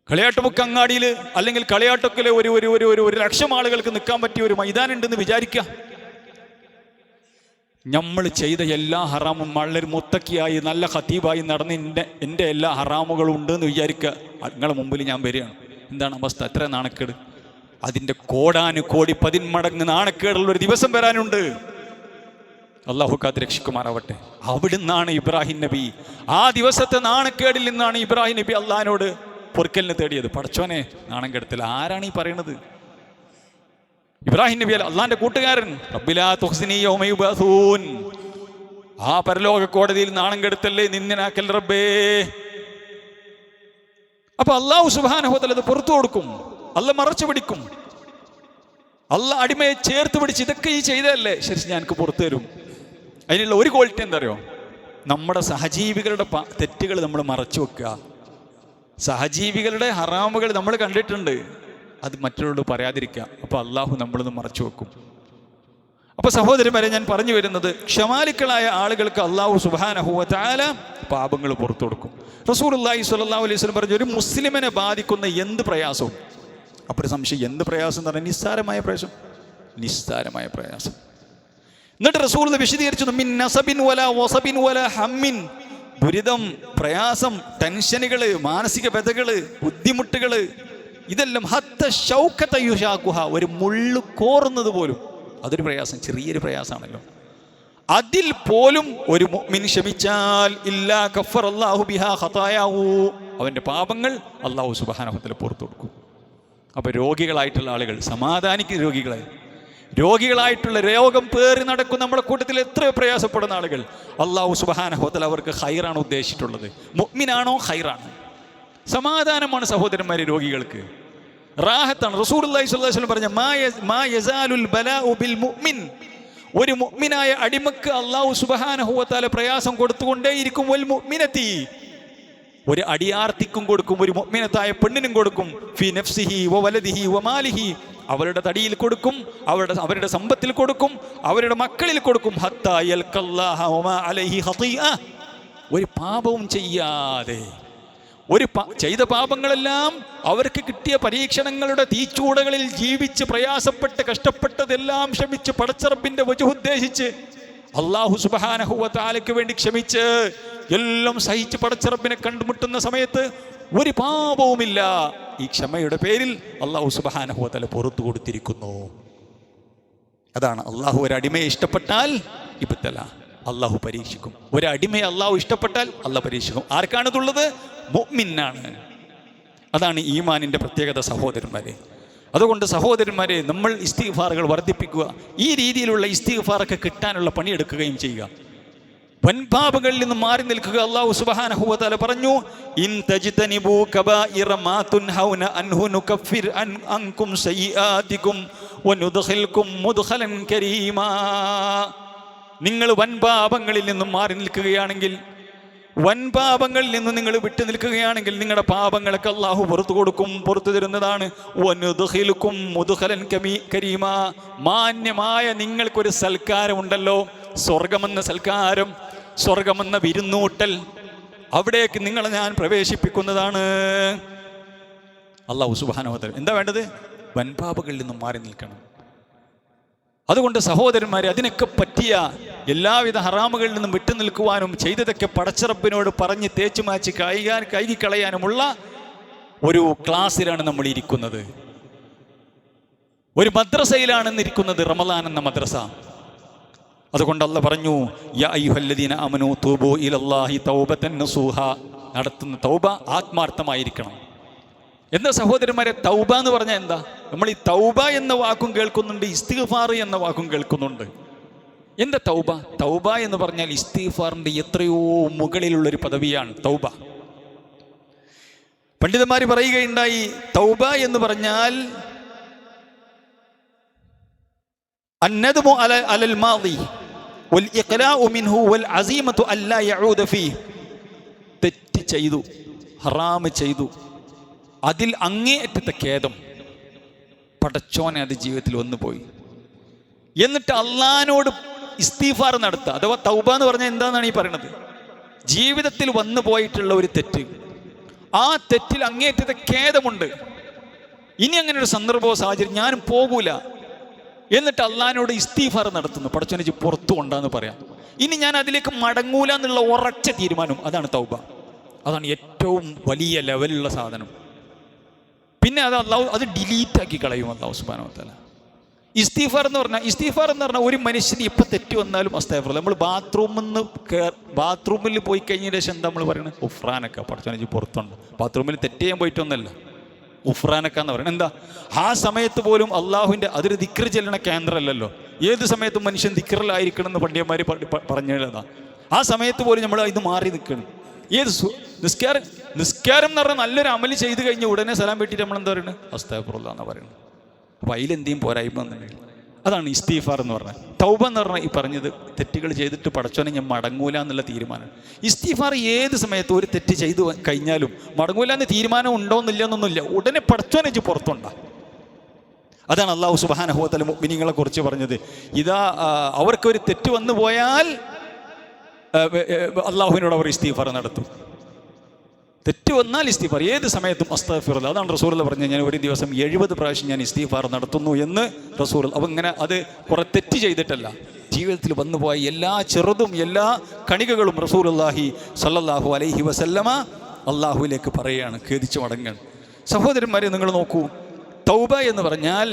Speaker 2: കളിയാട്ടുമുക്ക് അങ്ങാടിയിൽ അല്ലെങ്കിൽ കളിയാട്ടൊക്കിലെ ഒരു ലക്ഷം ആളുകൾക്ക് നിൽക്കാൻ പറ്റിയ ഒരു മൈതാനം ഉണ്ടെന്ന് വിചാരിക്കുക. നമ്മൾ ചെയ്ത എല്ലാ ഹറാമും വളരെ മുത്തക്കിയായി നല്ല ഖതീബായി നടന്ന് എൻ്റെ എല്ലാ ഹറാമുകളും ഉണ്ടെന്ന് വിചാരിക്കുക. നിങ്ങളുടെ മുമ്പിൽ ഞാൻ വരികയാണ്. എന്താണ് അവസ്ഥ? എത്ര നാണക്കേട്! അതിൻ്റെ കോടാനുകോടി 10 മടങ്ങ് നാണക്കേടുള്ളൊരു ദിവസം വരാനുണ്ട്. അല്ലാഹു കാത്ത് രക്ഷിക്കുമാറാവട്ടെ. അവിടുന്നാണ് ഇബ്രാഹിം നബി, ആ ദിവസത്തെ നാണക്കേടിൽ നിന്നാണ് ഇബ്രാഹിം നബി അള്ളാഹിനോട് പൊറുക്കലിന് തേടിയത്. പടച്ചോനെ, നാണം കെടുത്തില്ല. ആരാണ് ഈ പറയണത്? ഇബ്രാഹിം നബി അള്ളാന്റെ കൂട്ടുകാരൻ. റബ്ബിലാ തുഖ്സിനി യൗമ യുബഅസൂൻ, ആ പരലോക കോടതിയിൽ നാണം കെടുത്തല്ലേ, നിന്ദനാക്കൽ റബ്ബേ. അപ്പൊ അല്ലാഹു സുബ്ഹാനഹു വ തആല അത് പുറത്തു കൊടുക്കും. അല്ലാഹ് മറച്ചു പിടിക്കും. അല്ലാഹ് അടിമയെ ചേർത്ത് പിടിച്ച് ഇതൊക്കെ ഈ ചെയ്തതല്ലേ, ശരി ഞാൻ എനിക്ക് പുറത്തു തരും. അതിനുള്ള ഒരു ക്വാളിറ്റി എന്താ അറിയോ? നമ്മുടെ സഹജീവികളുടെ തെറ്റുകൾ നമ്മൾ മറച്ചു വെക്കുക. സഹജീവികളുടെ ഹറാമുകൾ നമ്മൾ കണ്ടിട്ടുണ്ട്, അത് മറ്റുള്ളവരോട് പറയാതിരിക്കുക. അപ്പോൾ അള്ളാഹു നമ്മളൊന്ന് മറച്ചു വെക്കും. അപ്പോൾ സഹോദരന്മാരെ, ഞാൻ പറഞ്ഞു വരുന്നത്, ക്ഷമാലുക്കളായ ആളുകൾക്ക് അള്ളാഹു സുബ്ഹാനഹു വ തആല പാപങ്ങൾ പുറത്തു കൊടുക്കും. റസൂലുള്ളാഹി സ്വല്ലല്ലാഹു അലൈഹി വസല്ലം പറഞ്ഞു, ഒരു മുസ്ലിമിനെ ബാധിക്കുന്ന എന്ത് പ്രയാസവും, അപ്പോൾ സംശയം എന്ത് പ്രയാസം എന്ന് പറഞ്ഞാൽ നിസ്സാരമായ പ്രയാസം, നിസ്സാരമായ പ്രയാസം. എന്നിട്ട് റസൂൽ വിശദീകരിച്ചു, മിൻ നസബിൻ വല വസബിൻ വല ഹമ്മിൻ, ദുരിതം, പ്രയാസം, ടെൻഷനുകൾ, മാനസിക വ്യതകൾ, ബുദ്ധിമുട്ടുകൾ, ഇതെല്ലാം ഹത്ത ശൗക്കത യുശാഖുഹ, ഒരു മുള്ളു കോറുന്നത് പോലും അതൊരു പ്രയാസം, ചെറിയൊരു പ്രയാസമാണല്ലോ. അതിൽ പോലും ഒരു മുഅ്മിൻ ക്ഷമിച്ചാൽ ഇല്ലാ കഫറല്ലാഹു ബിഹാ ഖതായാഹു, അവൻ്റെ പാപങ്ങൾ അല്ലാഹു സുബ്ഹാനഹു വ തആല പുറത്തു കൊടുക്കും. അപ്പോൾ രോഗികളായിട്ടുള്ള ആളുകൾ സമാധാനിക്കുന്ന രോഗികളായിട്ടുള്ള രോഗം പേറി നടക്കുന്ന നമ്മുടെ കൂട്ടത്തിൽ എത്ര പ്രയാസപ്പെടുന്ന ആളുകൾ, അല്ലാഹു സുബ്ഹാനഹു വ തആല അവർക്ക് ഖൈറാണ് ഉദ്ദേശിച്ചിട്ടുള്ളത്. മുഅ്മിനാണോ? ഖൈറാണ്, സമാധാനമാണ് സഹോദരന്മാരെ. രോഗികൾക്ക് റാഹത്താണ്. റസൂലുള്ളാഹി സ്വല്ലല്ലാഹു അലൈഹി വസല്ലം പറഞ്ഞ മാ യസാലുൽ ബലാഉ ബിൽ മുഅ്മിൻ, ഒരു മുഅ്മിനായ അടിമക്ക് അല്ലാഹു സുബ്ഹാനഹു വ തആല പ്രയാസം കൊടുത്തുകൊണ്ടേയിരിക്കും. വൽ മുഅ്മിനതി, ഒരു അടിയാർത്തിക്കും കൊടുക്കും, ഒരു മുഅ്മിനത്തായ പെണ്ണിനും കൊടുക്കും. ഫി നഫ്സിഹി വ വലദിഹി വ മാലിഹി, അവരുടെ തടിയിൽ കൊടുക്കും, അവരുടെ സമ്പത്തിൽ കൊടുക്കും, അവരുടെ മക്കളിൽ കൊടുക്കും. ഹത്താ യൽഖല്ലാഹ വമാ അലൈഹി ഖതീഅ, ഒരു പാപവും ചെയ്യാതെ, ചെയ്ത പാപങ്ങളെല്ലാം അവർക്ക് കിട്ടിയ പരീക്ഷണങ്ങളുടെ തീച്ചൂടകളിൽ ജീവിച്ച് പ്രയാസപ്പെട്ട് കഷ്ടപ്പെട്ടതെല്ലാം ക്ഷമിച്ച് പടച്ചറബിന്റെ വജഹ് ഉദ്ദേശിച്ച് അല്ലാഹു സുബ്ഹാനഹു വ തആലയ്ക്ക് വേണ്ടി ക്ഷമിച്ച് എല്ലാം സഹിച്ച് പടച്ചറബിനെ കണ്ടുമുട്ടുന്ന സമയത്ത് ഒരു പാപവുമില്ല. ഈ ക്ഷമയുടെ പേരിൽ അല്ലാഹു സുബ്ഹാനഹു വ തആല പുറത്തു കൊടുത്തിരിക്കുന്നു. അതാണ് അല്ലാഹു ഒരു അടിമയെ ഇഷ്ടപ്പെട്ടാൽ ഇബ്തല, അള്ളാഹു പരീക്ഷിക്കും. ഒരടിമയെ അള്ളാഹു ഇഷ്ടപ്പെട്ടാൽ അള്ളാഹു പരീക്ഷിക്കും. ആർക്കാണിതുള്ളത്? മുഅ്മിനാണ്. അതാണ് ഈമാനിൻ്റെ പ്രത്യേകത സഹോദരന്മാരെ. അതുകൊണ്ട് സഹോദരന്മാരെ, നമ്മൾ ഇസ്തിഗ്ഫാറുകൾ വർദ്ധിപ്പിക്കുക. ഈ രീതിയിലുള്ള ഇസ്തിഗ്ഫാറൊക്കെ കിട്ടാനുള്ള പണിയെടുക്കുകയും ചെയ്യുക. വൻപാപങ്ങളിൽ നിന്ന് മാറി നിൽക്കുക. അല്ലാഹു സുബ്ഹാനഹു വ തആല പറഞ്ഞു, ഇൻ തജ്തനിബൂ കബായിറ മാ തുൻഹൗന അൻഹു നുകഫിർ അൻകും സയ്യിആതികും വനുദ്ഖിൽകും മുദ്ഖലൻ കരീമാ. നിങ്ങൾ വൻപാപങ്ങളിൽ നിന്നും മാറി നിൽക്കുകയാണെങ്കിൽ, വൻപാപങ്ങളിൽ നിന്ന് നിങ്ങൾ വിട്ടു നിൽക്കുകയാണെങ്കിൽ നിങ്ങളുടെ പാപങ്ങളൊക്കെ അല്ലാഹു പുറത്തു കൊടുക്കും, പുറത്തു തരുന്നതാണ്. വനുദ്ഖിൽകും മുദ്ഖലൻ കരീമാ. മാന്യമായ നിങ്ങൾക്കൊരു സൽക്കാരമുണ്ടല്ലോ, സ്വർഗമെന്ന സൽക്കാരം, സ്വർഗമെന്ന വിരുന്നൂട്ടൽ, അവിടേക്ക് നിങ്ങളെ ഞാൻ പ്രവേശിപ്പിക്കുന്നതാണ്. അല്ലാഹു സുബ്ഹാനഹു വ തആല എന്താ വേണ്ടത്? വൻപാപങ്ങളിൽ നിന്നും മാറി നിൽക്കണം. അതുകൊണ്ട് സഹോദരന്മാരെ, അതിനൊക്കെ പറ്റിയ എല്ലാവിധ ഹറാമുകളിൽ നിന്നും വിട്ടു നിൽക്കുവാനും ചെയ്തതൊക്കെ പടച്ചറബിനോട് പറഞ്ഞ് തേച്ചു മാച്ച് കഴുകിക്കളയാനുമുള്ള ഒരു ക്ലാസ്സിലാണ് നമ്മൾ ഇരിക്കുന്നത്. ഒരു മദ്രസയിലാണ് ഇരിക്കുന്നത്, റമളാൻ എന്ന മദ്രസ. അതുകൊണ്ട് അല്ലാഹു പറഞ്ഞു, യാ അയ്യുഹല്ലദീന ആമനൂ തൂബൂ ഇലല്ലാഹി തൗബതൻ നസൂഹ. നടത്തുന്ന തൗബ ആത്മാർത്ഥമായിരിക്കണം. എന്താ സഹോദരന്മാരെ തൗബ എന്ന് പറഞ്ഞാൽ എന്താ? നമ്മൾ ഈ തൗബ എന്ന വാക്കും കേൾക്കുന്നുണ്ട്, ഇസ്തിഗ്ഫാർ എന്ന വാക്കും കേൾക്കുന്നുണ്ട്. എന്താ തൗബ? തൗബ എന്ന് പറഞ്ഞാൽ ഇസ്തിഗ്ഫാറിന്റെ എത്രയോ മുകളിലുള്ളൊരു പദവിയാണ് തൗബ. പണ്ഡിതന്മാർ പറയുകയുണ്ടായി, തൗബ എന്ന് പറഞ്ഞാൽ അന്നദ്മു അലൽ മാദി വൽ ഇഖ്ലാഉ മിൻഹു വൽ അസീമതു അല്ലാ യഊദ ഫീഹി. തെറ്റ് ചെയ്തു, ഹറാം ചെയ്തു, അതിൽ അങ്ങേയറ്റത്തെ ഖേദം, പടച്ചോനെ അത് ജീവിതത്തിൽ വന്നുപോയി, എന്നിട്ട് അള്ളാഹിനോട് ഇസ്തിഗ്ഫാർ നടത്തുക. അഥവാ തൗബ എന്ന് പറഞ്ഞാൽ എന്താണെന്നാണ് ഈ പറയുന്നത്? ജീവിതത്തിൽ വന്നു പോയിട്ടുള്ള ഒരു തെറ്റ്, ആ തെറ്റിൽ അങ്ങേയറ്റത്തെ ഖേദമുണ്ട്, ഇനി അങ്ങനെ ഒരു സന്ദർഭമോ സാഹചര്യം ഞാനും പോകൂല, എന്നിട്ട് അള്ളാഹിനോട് ഇസ്തിഗ്ഫാർ നടത്തുന്നു. പടച്ചോനെ പുറത്തു കൊണ്ടാന്ന് പറയാം, ഇനി ഞാൻ അതിലേക്ക് മടങ്ങൂല എന്നുള്ള ഉറച്ച തീരുമാനം, അതാണ് തൗബ. അതാണ് ഏറ്റവും വലിയ ലെവലുള്ള സാധനം. പിന്നെ അത് അള്ളാഹു അത് ഡിലീറ്റാക്കി കളയും അല്ലാഹു സുബ്ഹാനഹു വ തആല. ഇസ്തിഗ്ഫാർ എന്ന് പറഞ്ഞാൽ ഒരു മനുഷ്യന് ഇപ്പം തെറ്റ് വന്നാലും അസ്തഗ്ഫിറുല്ലാഹ്. നമ്മൾ ബാത്റൂമിൽ പോയി കഴിഞ്ഞതിന് ശേഷം എന്താ നമ്മൾ പറയുന്നത്? ഉഫ്രാനക്ക, പടച്ചോനെ പുറത്തുണ്ട്. ബാത്റൂമിൽ തെറ്റ് ചെയ്യാൻ പോയിട്ടൊന്നല്ല, ഉഫ്രാനക്ക എന്ന് പറയുന്നത്. എന്താ? ആ സമയത്ത് പോലും അള്ളാഹുവിൻ്റെ അതൊരു ദിക്ർ ചെല്ലണ കേന്ദ്രമല്ലല്ലോ. ഏത് സമയത്തും മനുഷ്യൻ ദിക്റിലായിരിക്കണം എന്ന് പണ്ഡിതന്മാർ പറഞ്ഞതാണ്. ആ സമയത്ത് പോലും നമ്മൾ ഇത് മാറി നിൽക്കണം. ഏത് നിസ്കാരം എന്ന് പറഞ്ഞാൽ നല്ലൊരു അമല് ചെയ്ത് കഴിഞ്ഞ ഉടനെ സലാം വീട്ടിട്ട് നമ്മൾ എന്താ പറയുന്നത്? അസ്തഗ്ഫിറുല്ലാഹ് എന്നാണ് പറയുന്നത്. അപ്പോൾ അതിലെന്തെങ്കിലും പോരായ്മ എന്നുണ്ടെങ്കിൽ അതാണ് ഇസ്തിഗ്ഫാർ എന്ന് പറഞ്ഞത്. തൗബ എന്ന് പറഞ്ഞാൽ ഈ പറഞ്ഞത് തെറ്റുകൾ ചെയ്തിട്ട് പടച്ചോനെ ഞാൻ മടങ്ങൂല എന്നുള്ള തീരുമാനം. ഇസ്തിഗ്ഫാർ ഏത് സമയത്ത് ഒരു തെറ്റ് ചെയ്ത് കഴിഞ്ഞാലും മടങ്ങൂല എന്ന് തീരുമാനം ഉണ്ടോന്നില്ല എന്നൊന്നുമില്ല, ഉടനെ പടച്ചോനെ പുറത്തുണ്ടാ. അതാണ് അല്ലാഹു സുബ്ഹാനഹു വ തആല മുഅ്മിനീങ്ങളെ കുറിച്ച് പറഞ്ഞത്. ഇതാ അവർക്കൊരു തെറ്റ് വന്നു പോയാൽ അള്ളാഹുവിനോട് അവർ ഇസ്തിഗ്ഫാർ നടത്തും. തെറ്റ് വന്നാൽ ഇസ്തിഗ്ഫാർ ഏത് സമയത്തും അസ്തഗ്ഫിറുല്ലാഹ്. അതാണ് റസൂൽ പറഞ്ഞത്, ഞാൻ ഒരു ദിവസം 70 പ്രാവശ്യം ഞാൻ ഇസ്തിഗ്ഫാർ നടത്തുന്നു എന്ന് റസൂൽ. അപ്പം ഇങ്ങനെ അത് കുറെ തെറ്റ് ചെയ്തിട്ടല്ല, ജീവിതത്തിൽ വന്നുപോയ എല്ലാ ചെറുതും എല്ലാ കണികകളും റസൂലുള്ളാഹി സ്വല്ലല്ലാഹു അലൈഹി വസല്ലമ അള്ളാഹുവിലേക്ക് പറയുകയാണ്, ഖേദിച്ചു മടങ്ങാണ്. സഹോദരന്മാരെ, നിങ്ങൾ നോക്കൂ, തൗബ എന്ന് പറഞ്ഞാൽ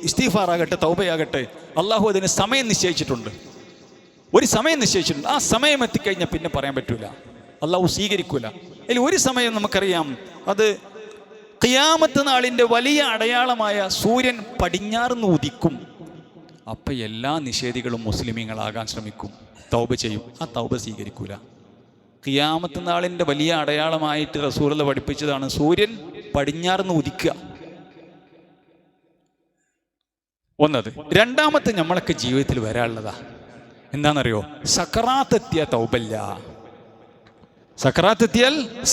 Speaker 2: ഇസ്തിഗ്ഫാർ ആകട്ടെ തൗബയാകട്ടെ, അള്ളാഹു അതിന് സമയം നിശ്ചയിച്ചിട്ടുണ്ട്. ഒരു സമയം നിശ്ചയിച്ചിട്ടുണ്ട്. ആ സമയം എത്തിക്കഴിഞ്ഞാൽ പിന്നെ പറയാൻ പറ്റൂല, അള്ളാഹു സ്വീകരിക്കൂല. അതിൽ ഒരു സമയം നമുക്കറിയാം, അത് ഖിയാമത്ത് നാളിൻ്റെ വലിയ അടയാളമായ സൂര്യൻ പടിഞ്ഞാറുന്ന് ഉദിക്കും. അപ്പം എല്ലാ നിഷേധികളും മുസ്ലിമീങ്ങളാകാൻ ശ്രമിക്കും, തൗബ ചെയ്യും. ആ തൗബ സ്വീകരിക്കൂല. ഖിയാമത്ത് നാളിൻ്റെ വലിയ അടയാളമായിട്ട് റസൂലുള്ളാഹി പഠിപ്പിച്ചതാണ് സൂര്യൻ പടിഞ്ഞാറുന്ന് ഉദിക്കുക. ഒന്നത്. രണ്ടാമത്തെ നമ്മളൊക്കെ ജീവിതത്തിൽ വരാനുള്ളതാ എന്താണെന്നറിയോ? സക്കറാത്തെത്തിയ തൗബല്ല.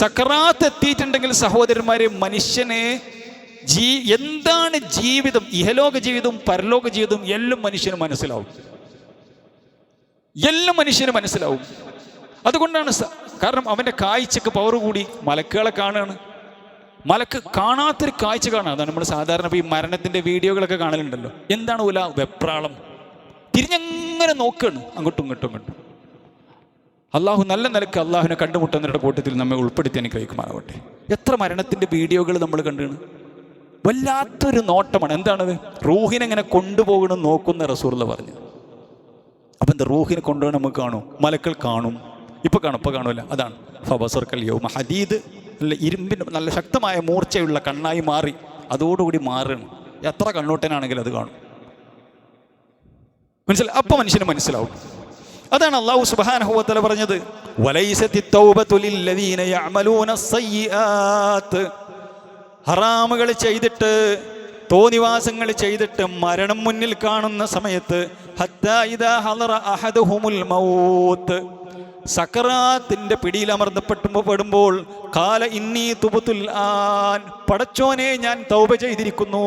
Speaker 2: സക്കറാത്തെത്തിയിട്ടുണ്ടെങ്കിൽ സഹോദരന്മാരെ, മനുഷ്യന് എന്താണ് ജീവിതം, ഇഹലോക ജീവിതവും പരലോക ജീവിതവും എല്ലാം മനുഷ്യന് മനസ്സിലാവും. എല്ലാം മനുഷ്യന് മനസ്സിലാവും. അതുകൊണ്ടാണ് കാരണം അവൻ്റെ കാഴ്ചക്ക് പവർ കൂടി. മലക്കുകളെ കാണുകയാണ്, മലക്ക് കാണാത്തൊരു കാഴ്ച കാണുക. അതാണ് നമ്മൾ സാധാരണ ഈ മരണത്തിൻ്റെ വീഡിയോകളൊക്കെ കാണലുണ്ടല്ലോ. എന്താണ് ഉല? വെപ്രാളം, തിരിഞ്ഞങ്ങനെ നോക്കുകയാണ് അങ്ങോട്ടും ഇങ്ങോട്ടും ഇങ്ങോട്ടും. അള്ളാഹു നല്ല നിലക്ക് അള്ളാഹുവിനെ കണ്ടുമുട്ടുന്നവരുടെ കൂട്ടത്തിൽ നമ്മെ ഉൾപ്പെടുത്തി അനുഗ്രഹിക്കുമാറാവട്ടെ. എത്ര മരണത്തിൻ്റെ വീഡിയോകൾ നമ്മൾ കണ്ടാണ്. വല്ലാത്തൊരു നോട്ടമാണ്. എന്താണത്? റൂഹിനെങ്ങനെ കൊണ്ടുപോകണം നോക്കുന്ന റസൂലുള്ളാഹി പറഞ്ഞു. അപ്പം അപ്പം എന്താ റൂഹിനെ കൊണ്ടുപോകാൻ നമുക്ക് കാണും, മലക്കൾ കാണും. ഇപ്പം കാണൂല. അതാണ് ഫബസർക്കൽ യൗമ ഹദീദ്, നല്ല ഇരുമ്പിൻ്റെ നല്ല ശക്തമായ മൂർച്ചയുള്ള കണ്ണായി മാറി, അതോടുകൂടി മാറുകയാണ്. എത്ര കണ്ണൂട്ടനാണെങ്കിലും അത് കാണും. മനസ്സിലായി? അപ്പം മനുഷ്യന് മനസ്സിലാവും. അതാണ് അല്ലാഹു സുബ്ഹാനഹു വ തആല പറഞ്ഞത്, വലൈസത്തി തൗബതു ലില്ലദീന യഅമലൂന സയ്യിആത്ത്. ഹറാമുകൾ ചെയ്തിട്ട്, തോന്നിവാസങ്ങൾ ചെയ്തിട്ട് മരണം മുന്നിൽ കാണുന്ന സമയത്ത്, ഹത്താ ഇദാ ഹളറ അഹദുഹുമുൽ മൗത്ത്, സക്കറാത്തിന്റെ പിടിയിൽ അമർന്നപ്പെടുമ്പോൾ, ഖാല ഇന്നി തുബ്തുൽ ആൻ, പടച്ചോനെ ഞാൻ തൗബ ചെയ്തിരിക്കുന്നു.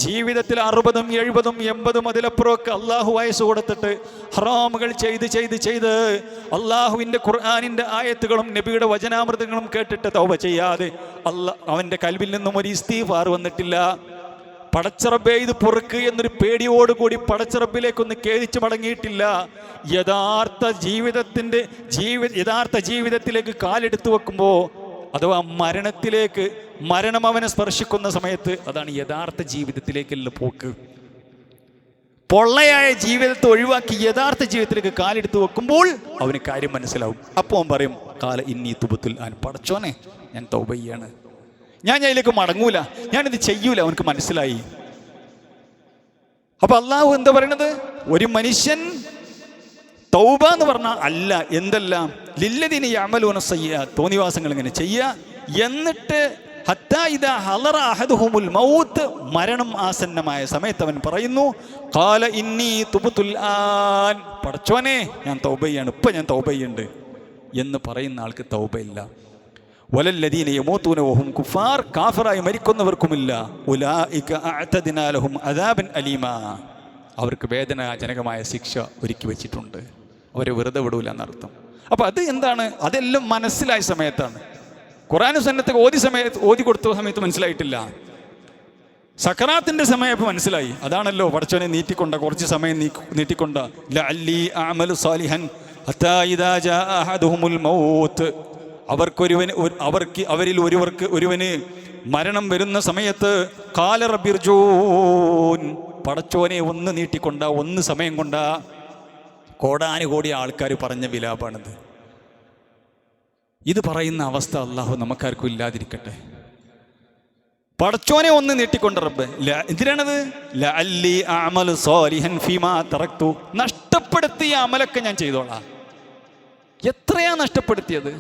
Speaker 2: ജീവിതത്തിൽ 60, 70, 80 അതിലപ്പുറമൊക്കെ അള്ളാഹു വയസ്സ് കൊടുത്തിട്ട് ഹറാമുകൾ ചെയ്ത് അള്ളാഹുവിൻ്റെ ഖുർആനിൻ്റെ ആയത്തുകളും നബിയുടെ വചനാമൃതങ്ങളും കേട്ടിട്ട് തൗബ ചെയ്യാതെ അവൻ്റെ കൽവിൽ നിന്നും ഒരു ഇസ്തിഗ്ഫാർ വന്നിട്ടില്ല. പടച്ചറബേ ഇത് പൊറുക്ക് എന്നൊരു പേടിയോടുകൂടി പടച്ചറബിലേക്കൊന്ന് കേരിച്ചു മടങ്ങിയിട്ടില്ല. യഥാർത്ഥ ജീവിതത്തിലേക്ക് കാലെടുത്തു വെക്കുമ്പോൾ, അഥവാ മരണം അവനെ സ്പർശിക്കുന്ന സമയത്ത്, അതാണ് യഥാർത്ഥ ജീവിതത്തിലേക്കുള്ള പോക്ക്. പൊള്ളയായ ജീവിതത്തെ ഒഴിവാക്കി യഥാർത്ഥ ജീവിതത്തിലേക്ക് കാലെടുത്ത് വെക്കുമ്പോൾ അവന് കാര്യം മനസ്സിലാവും. അപ്പോൾ അവൻ പറയും, കാല ഇന്നി തുബ്തുൽ ആൻ, പടച്ചോനെ ഞാൻ തൗബ ചെയ്യാണ്, ഞാൻ അതിലേക്ക് മടങ്ങൂല, ഞാനിത് ചെയ്യൂല. അവനക്ക് മനസ്സിലായി. അപ്പൊ അള്ളാഹു എന്താ പറയണത്? ഒരു മനുഷ്യൻ തൗബ എന്ന് പറഞ്ഞാൽ അല്ല, എന്തെല്ലാം ലില്ലദീന യഅമലൂന സയ്യിആത്ത്, തോന്നിവാസങ്ങൾ ഇങ്ങനെ ചെയ്യുക. എന്നിട്ട് ഹത്താ ഇദാ ഹളറ അഹദുഹുമുൽ മൗത്ത്, മരണം ആസന്നമായ സമയത്ത് അവൻ പറയുന്നു, ഖാല ഇന്നി തുബ്തുൽ ആൻ, പടച്ചോനെ ഞാൻ തൗബ ചെയ്യാണ്, ഇപ്പം ഞാൻ തൗബ ചെയ്യുന്നുണ്ട് എന്ന് പറയുന്ന ആൾക്ക് തൗബയില്ല. വലല്ലദീന യമൂതൂന വഹും കുഫാർ, കാഫിറായി മരിക്കുന്നവർക്കുമില്ല. ഉലൈക അഅതദ്നാ ലഹും അദാബൻ അലീമാ, അവർക്ക് വേദനാജനകമായ ശിക്ഷ ഒരുക്കി വെച്ചിട്ടുണ്ട്. അവരെ വെറുതെ വിടൂല എന്നർത്ഥം. അപ്പം അത് എന്താണ്? അതെല്ലാം മനസ്സിലായ സമയത്താണ്. ഖുർആനും സുന്നത്തൊക്കെ ഓതി കൊടുത്ത സമയത്ത് മനസ്സിലായിട്ടില്ല. സക്കറാത്തിന്റെ സമയം മനസ്സിലായി. അതാണല്ലോ പടച്ചോനെ നീട്ടിക്കൊണ്ട, കുറച്ച് സമയം നീട്ടിക്കൊണ്ട, ലഅല്ലി അഅമലു സാലിഹൻ ഹത്താ ഇദാ ജാഅ അഹദുഹുമുൽ മൗത്ത്, അവരിൽ ഒരുവന് മരണം വരുന്ന സമയത്ത്, ഖാല റബ്ബിർജൂൻ, പടച്ചോനെ ഒന്ന് നീട്ടിക്കൊണ്ട, ഒന്ന് സമയം കൊണ്ട. കോടാനുകോടി ആൾക്കാർ പറഞ്ഞ വിലാപാണിത്. ഇത് പറയുന്ന അവസ്ഥ അള്ളാഹു നമുക്കാർക്കും ഇല്ലാതിരിക്കട്ടെ. പടച്ചോനെ ഒന്ന് നീട്ടിക്കൊണ്ട് റബ്ബ്. എന്തിനാണത്? ലഅല്ലി അഅമലു സാലിഹൻ ഫീമാ തറക്തു, നഷ്ടപ്പെടുത്തിയ അമലൊക്കെ ഞാൻ ചെയ്തോളാം. എത്രയാ നഷ്ടപ്പെടുത്തിയത്?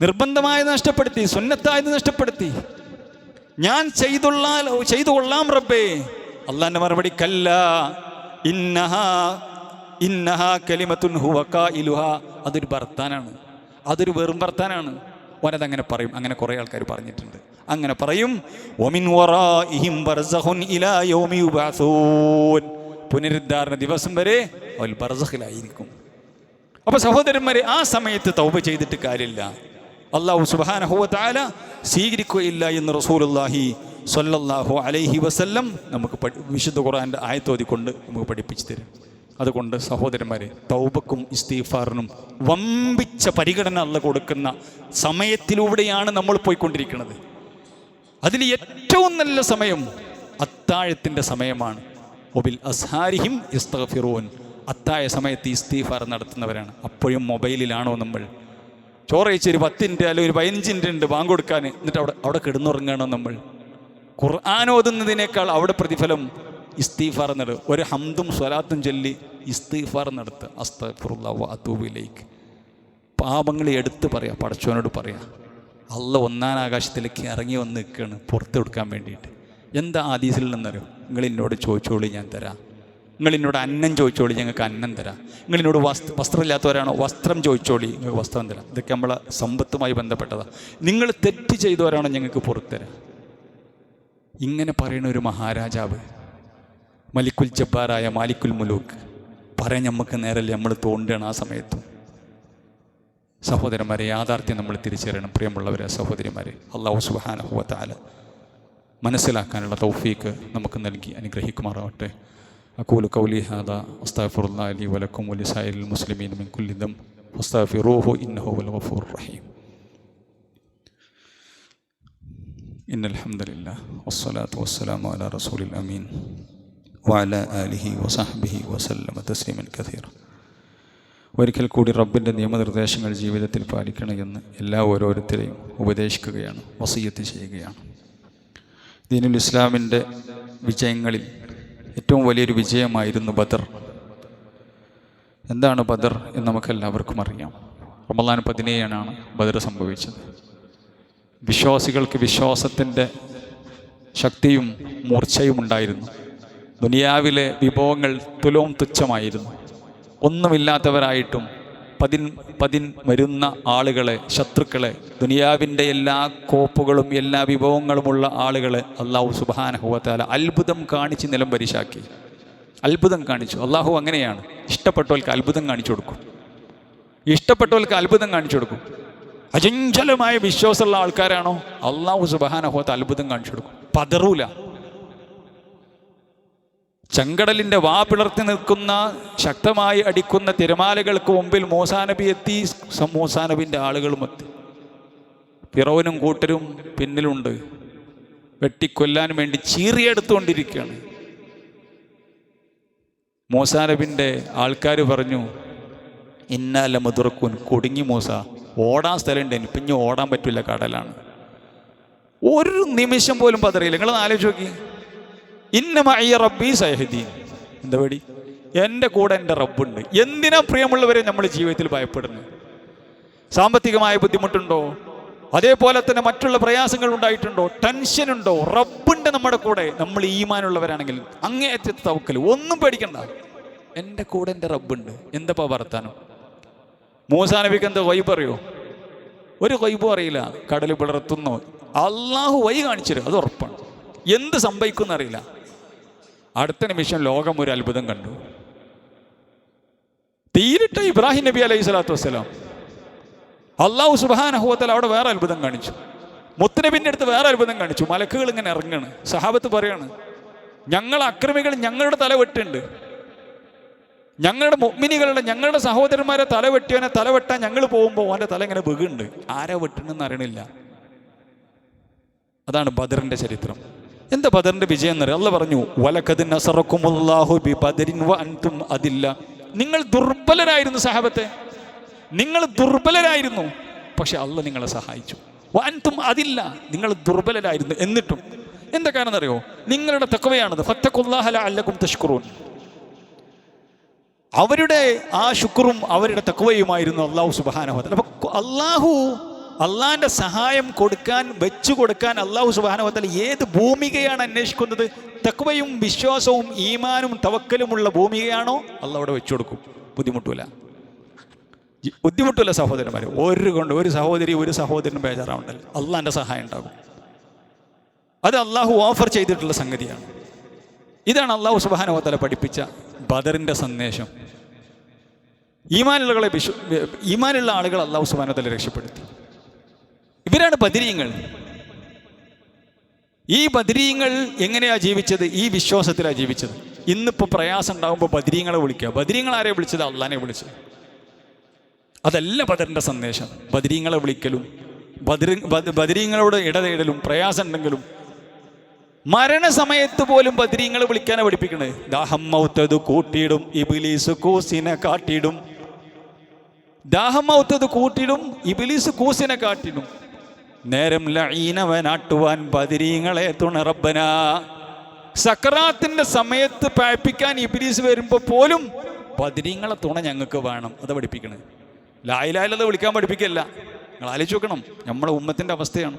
Speaker 2: നിർബന്ധമായത് നഷ്ടപ്പെടുത്തി, സുന്നത്തായത് നഷ്ടപ്പെടുത്തി. ഞാൻ ചെയ്തുകൊള്ളാം റബ്ബേ. അള്ളാന്റെ മറുപടി, കല്ല ഇന്നഹാ കലിമത്തുൻ ഹുവ ഖായിലുഹാ, അതൊരു ഭർത്താനാണ്, അതൊരു വെറും ഭർത്താനാണ്. ഓനതങ്ങനെ പറയും. അങ്ങനെ കുറേ ആൾക്കാർ പറഞ്ഞിട്ടുണ്ട്. അങ്ങനെ പറയും. വമിൻ വറാഇഹിം ബർസഖുൻ ഇലാ യൗമി യുബഅസൂൻ, പുനരുദ്ധാരണ ദിവസം വരെ അവൽ ബർസഖിലായിരിക്കും. അപ്പോൾ സഹോദരന്മാരെ, ആ സമയത്ത് തൗബ ചെയ്തിട്ട് കാര്യമില്ല. അല്ലാഹു സുബ്ഹാനഹു വ തആല സ്വീകരിക്കുകയില്ല എന്ന് റസൂലുള്ളാഹി സ്വല്ലല്ലാഹു അലൈഹി വസല്ലം നമുക്ക് വിശുദ്ധ ഖുർആന്റെ ആയത്തോതിക്കൊണ്ട് നമുക്ക് പഠിപ്പിച്ചു തരും. അതുകൊണ്ട് സഹോദരന്മാരെ, തൗബക്കും ഇസ്തിഗ്ഫാറിനും വമ്പിച്ച പരിഗണന അല്ലാഹു കൊടുക്കുന്ന സമയത്തിലൂടെയാണ് നമ്മൾ പോയിക്കൊണ്ടിരിക്കുന്നത്. അതിൽ ഏറ്റവും നല്ല സമയം അത്താഴത്തിൻ്റെ സമയമാണ്. ഒബിൽ അസ്ഹാരിഹിം യസ്തഗ്ഫിറൂൻ, അത്താഴ സമയത്ത് ഇസ്തിഗ്ഫാർ നടത്തുന്നവരാണ്. അപ്പോഴും മൊബൈലിലാണോ നമ്മൾ? ചോറ് കഴിച്ചൊരു 10 മിനിറ്റ് അല്ലെങ്കിൽ ഒരു 15 മിനിറ്റ് ഉണ്ട് ബാങ്ക് കൊടുക്കാൻ, എന്നിട്ട് അവിടെ കിടന്നുറങ്ങുകയാണോ നമ്മൾ? ഖുർആൻ ഓതുന്നതിനേക്കാൾ അവിടെ പ്രതിഫലം ഇസ്തിഗ്ഫാർ നടത്തുക. ഒരു ഹംദും സ്വലാത്തും ചൊല്ലി ഇസ്തിഗ്ഫാർ നടത്തുക. അസ്തഗ്ഫിറുല്ലാഹ് വ അതൂബു ഇലൈക്. പാപങ്ങൾ എടുത്ത് പറയാം, പടച്ചവനോട് പറയാം. അള്ളാഹ് ഒന്നാം ആകാശത്തിലേക്ക് ഇറങ്ങി വന്ന് നിൽക്കുകയാണ് പുറത്ത് കൊടുക്കാൻ വേണ്ടിയിട്ട്. എന്താ ഹദീസിൽ നിന്നറിയോ? നിങ്ങൾ എന്നോട് ചോദിച്ചോളി, ഞാൻ തരാം. നിങ്ങൾ എന്നോട് അന്നം ചോദിച്ചോളി, ഞങ്ങൾക്ക് അന്നം തരാം. നിങ്ങൾ എന്നോട് വസ്ത്രമില്ലാത്തവരാണോ? വസ്ത്രം ചോദിച്ചോളി, നിങ്ങൾക്ക് വസ്ത്രം തരാം. ഇതൊക്കെ നമ്മളെ സമ്പത്തുമായി ബന്ധപ്പെട്ടതാണ്. നിങ്ങൾ തെറ്റ് ചെയ്തവരാണോ? ഞങ്ങൾക്ക് പുറത്തുതരാം. ഇങ്ങനെ പറയുന്ന ഒരു മഹാരാജാവ്, മലിക്കുൽ ജബ്ബാറായ മാലിക്കുൽ മുലൂക്ക് പറയാൻ നമുക്ക് നേരല്ലേ? നമ്മൾ തോണ്ടുകയാണ് ആ സമയത്തും. സഹോദരന്മാരെ, യാഥാർത്ഥ്യം നമ്മൾ തിരിച്ചറിയണം. പ്രിയമുള്ളവരെ, സഹോദരിമാരെ, അല്ലാഹു സുബ്ഹാനഹു വ തആല മനസ്സിലാക്കാനുള്ള തൗഫീക്ക് നമുക്ക് നൽകി അനുഗ്രഹിക്കുമാറാവട്ടെ. അഖൂലു ഖൗലി ഹാദാ അസ്തഗ്ഫിറുല്ലാഹി ലി വലക്കും വലിസായിരിൽ മുസ്ലിമീന മിൻ കുല്ലി ദംബ് ഫസ്തഗ്ഫിറൂഹു ഇന്നഹു ഹുവൽ ഗഫൂറുർ റഹീം. ഇന്നൽ ഹംദലില്ലാഹ് വസ്സലാത്തു വസ്സലാമു അലാ റസൂലിൽ അമീൻ
Speaker 1: വഅലാ ആലിഹി വസഹ്ബിഹി വസല്ലമ തസ്ലീമൻ കസീറ. ഒരിക്കൽ കൂടി റബ്ബിൻ്റെ നിയമനിർദ്ദേശങ്ങൾ ജീവിതത്തിൽ പാലിക്കണമെന്ന് ഓരോരുത്തരെയും ഉപദേശിക്കുകയാണ്, വസിയ്യത്ത് ചെയ്യുകയാണ്. ദീനുൽ ഇസ്ലാമിൻ്റെ വിജയങ്ങളിൽ ഏറ്റവും വലിയൊരു വിജയമായിരുന്നു ബദർ. എന്താണ് ബദർ എന്ന് നമുക്കെല്ലാവർക്കും അറിയാം. റമളാൻ 17 ബദർ സംഭവിച്ചത്. വിശ്വാസികൾക്ക് വിശ്വാസത്തിൻ്റെ ശക്തിയും മൂർച്ചയും ഉണ്ടായിരുന്നു. ദുനിയാവിലെ വിഭവങ്ങൾ തുലവും തുച്ഛമായിരുന്നു. ഒന്നുമില്ലാത്തവരായിട്ടും പതിൻ വരുന്ന ആളുകളെ, ശത്രുക്കളെ, ദുനിയാവിൻ്റെ എല്ലാ കോപ്പുകളും എല്ലാ വിഭവങ്ങളുമുള്ള ആളുകളെ അള്ളാഹു സുബ്ഹാനഹു വ തആല അത്ഭുതം കാണിച്ച് നിലം പരിശാക്കി. അത്ഭുതം കാണിച്ചു. അള്ളാഹു അങ്ങനെയാണ്, ഇഷ്ടപ്പെട്ടവർക്ക് അത്ഭുതം കാണിച്ചു കൊടുക്കും. ഇഷ്ടപ്പെട്ടവർക്ക് അത്ഭുതം കാണിച്ചു കൊടുക്കും. അചഞ്ചലമായ വിശ്വാസമുള്ള ആൾക്കാരാണോ, അള്ളാഹു സുബ്ഹാനഹു വ തആല അത്ഭുതം കാണിച്ചു കൊടുക്കും. പതറൂല. ചെങ്കടലിൻ്റെ വാ പിളർത്തി നിൽക്കുന്ന ശക്തമായി അടിക്കുന്ന തിരമാലകൾക്ക് മുമ്പിൽ മൂസാ നബി എത്തി. മൂസാ നബിൻ്റെ ആളുകളും എത്തി. ഫിറൗനും കൂട്ടരും പിന്നിലുണ്ട്. വെട്ടിക്കൊല്ലാൻ വേണ്ടി ചീറിയെടുത്തുകൊണ്ടിരിക്കുകയാണ്. മൂസാ നബിൻ്റെ ആൾക്കാർ പറഞ്ഞു, ഇന്നാല മുതുറക്കുൻ, കുടുങ്ങി മൂസ, ഓടാൻ സ്ഥലമുണ്ട്, ഇപ്പം ഇനി ഓടാൻ പറ്റില്ല, കടലാണ്. ഒരു നിമിഷം പോലും പതറിയില്ല. നിങ്ങളൊന്ന് ആലോചിച്ച് നോക്കി. ഇന്നമഅയ്യ റബ്ബി സയഹ്ദീൻ. എന്താ പേടി? എൻ്റെ കൂടെ എൻ്റെ റബ്ബുണ്ട്. എന്തിനാ പ്രിയമുള്ളവരെ നമ്മൾ ജീവിതത്തിൽ ഭയപ്പെടുന്നത്? സാമ്പത്തികമായ ബുദ്ധിമുട്ടുണ്ടോ? അതേപോലെ തന്നെ മറ്റുള്ള പ്രയാസങ്ങൾ ഉണ്ടായിട്ടുണ്ടോ? ടെൻഷനുണ്ടോ? റബ്ബുണ്ട് നമ്മുടെ കൂടെ. നമ്മൾ ഈമാനുള്ളവരാണെങ്കിൽ അങ്ങേയറ്റത്തെ തവക്കൽ, ഒന്നും പേടിക്കണ്ട. എൻ്റെ കൂടെ എൻ്റെ റബ്ബുണ്ട്. എന്താ വർത്താനം? മൂസാ നബിക്ക് എന്താ ഗൈബ് അറിയോ? ഒരു ഗൈബും അറിയില്ല. കടൽ പിളർത്തുന്നോ? അള്ളാഹു വഴി കാണിച്ചു തരും, അത് ഉറപ്പാണ്. എന്ത് സംഭവിക്കുമെന്ന് അറിയില്ല. അടുത്ത നിമിഷം ലോകം ഒരു അത്ഭുതം കണ്ടു. തീരിട്ട ഇബ്രാഹിം നബി അലൈഹി സ്വലാത്തു വസ്സലാം, അള്ളാഹു സുബ്ഹാനഹു വ തആല അവിടെ വേറെ അത്ഭുതം കാണിച്ചു. മുത്തുനബിൻ്റെ അടുത്ത് വേറെ അത്ഭുതം കാണിച്ചു. മലക്കുകൾ ഇങ്ങനെ ഇറങ്ങാണ്. സഹാബത്ത് പറയാണ്, ഞങ്ങൾ അക്രമികൾ ഞങ്ങളുടെ തല വെട്ടുണ്ട്. ഞങ്ങളുടെ മുഅ്മിനീകളുടെ, ഞങ്ങളുടെ സഹോദരന്മാരെ തല വെട്ടിയവനെ തല വെട്ടാൻ ഞങ്ങൾ പോകുമ്പോൾ അവൻ്റെ തല ഇങ്ങനെ ബഹുണ്ട്. ആരാ വെട്ടണമെന്ന് അറിയണില്ല. അതാണ് ബദറിൻ്റെ ചരിത്രം. എന്താ ബദറിൻ്റെ വിജയം എന്നറിയാം? അള്ളാഹ് പറഞ്ഞു, വലഖദ് നസറക്കുമുല്ലാഹു ബിബദരിൻ വഅൻതും അദില്ല. നിങ്ങൾ ദുർബലരായിരുന്നു സഹാബത്തെ, നിങ്ങൾ ദുർബലരായിരുന്നു. പക്ഷെ അള്ളാഹ് നിങ്ങളെ സഹായിച്ചു. വഅൻതും അദില്ല, നിങ്ങൾ ദുർബലരായിരുന്നു. എന്നിട്ടും എന്താ കാരണം എന്നറിയോ? നിങ്ങളുടെ തഖ്വയാണത്. ഫത്തഖുല്ലാഹ ലഅല്ലകും തഷ്കുറൂൻ. അവരുടെ ആ ശുക്റും അവരുടെ തഖ്വയുമായിരുന്നു അള്ളാഹു സുബ്ഹാനഹു വ തആല. അപ്പോൾ അള്ളാഹിൻ്റെ സഹായം വെച്ചു കൊടുക്കാൻ അള്ളാഹു സുബ്ഹാനഹു വ തആല ഏത് ഭൂമികയാണ് അന്വേഷിക്കുന്നത്? തഖ്വയും വിശ്വാസവും ഈമാനും തവക്കലുമുള്ള ഭൂമികയാണോ, അള്ളാഹ് അവിടെ വെച്ചു കൊടുക്കും. ബുദ്ധിമുട്ടില്ല സഹോദരന്മാർ. ഒരു സഹോദരി ഒരു സഹോദരനും ബേജാറാവുണ്ടല്ലോ, അള്ളാഹിൻ്റെ സഹായം ഉണ്ടാകും. അത് അള്ളാഹു ഓഫർ ചെയ്തിട്ടുള്ള സംഗതിയാണ്. ഇതാണ് അള്ളാഹു സുബ്ഹാനഹു വ തആല പഠിപ്പിച്ച ബദറിൻ്റെ സന്ദേശം. ഈമാനുള്ള ആളുകൾ അള്ളാഹു സുബ്ഹാനഹു വ തആല രക്ഷപ്പെടുത്തി. ഇവരാണ് ബദരീങ്ങൾ. ഈ ബദരീങ്ങൾ എങ്ങനെയാ ജീവിച്ചത്? ഈ വിശ്വാസത്തിലാണ് ജീവിച്ചത്. ഇന്നിപ്പോൾ പ്രയാസം ഉണ്ടാകുമ്പോൾ ബദരീങ്ങളെ വിളിക്കുക. ബദരീങ്ങൾ ആരെയാണ് വിളിച്ചത്? അള്ളാഹിനെ വിളിച്ചത്. അതല്ല ബദറിൻ്റെ സന്ദേശം. ബദരീങ്ങളെ വിളിക്കലും ബദരീങ്ങളോട് ഇടതേടലും പ്രയാസം ഉണ്ടെങ്കിലും മരണസമയത്ത് പോലും ബദരീങ്ങളെ വിളിക്കാനാണ് പഠിപ്പിക്കണത്. ദാഹം മൗത്തത് കൂട്ടിയിടും, ഇബ്ലീസ് കൂസിനെ കാട്ടിയിടും. ദാഹം മൗത്തത് കൂട്ടിയിടും, ഇബ്ലീസ് കൂസിനെ കാട്ടിടും. നേരം ലഈനവനാട്ടുവാൻ ബദരീങ്ങളെ തുണ റബ്ബനാ. സക്കറാത്തിന്റെ സമയത്ത് പായിപ്പിക്കാൻ ഇബ്ലീസ് വരുമ്പോൾ പോലും ബദരീങ്ങളെ തുണ ഞങ്ങൾക്ക് വേണം. അത് പഠിപ്പിക്കണേ. ലാ ഇലാഹ ഇല്ലല്ലാഹ് വിളിക്കാൻ പഠിപ്പിക്കല്ല. നിങ്ങൾ ആലോചിച്ച് നോക്കണം, നമ്മുടെ ഉമ്മത്തിൻ്റെ അവസ്ഥയാണ്.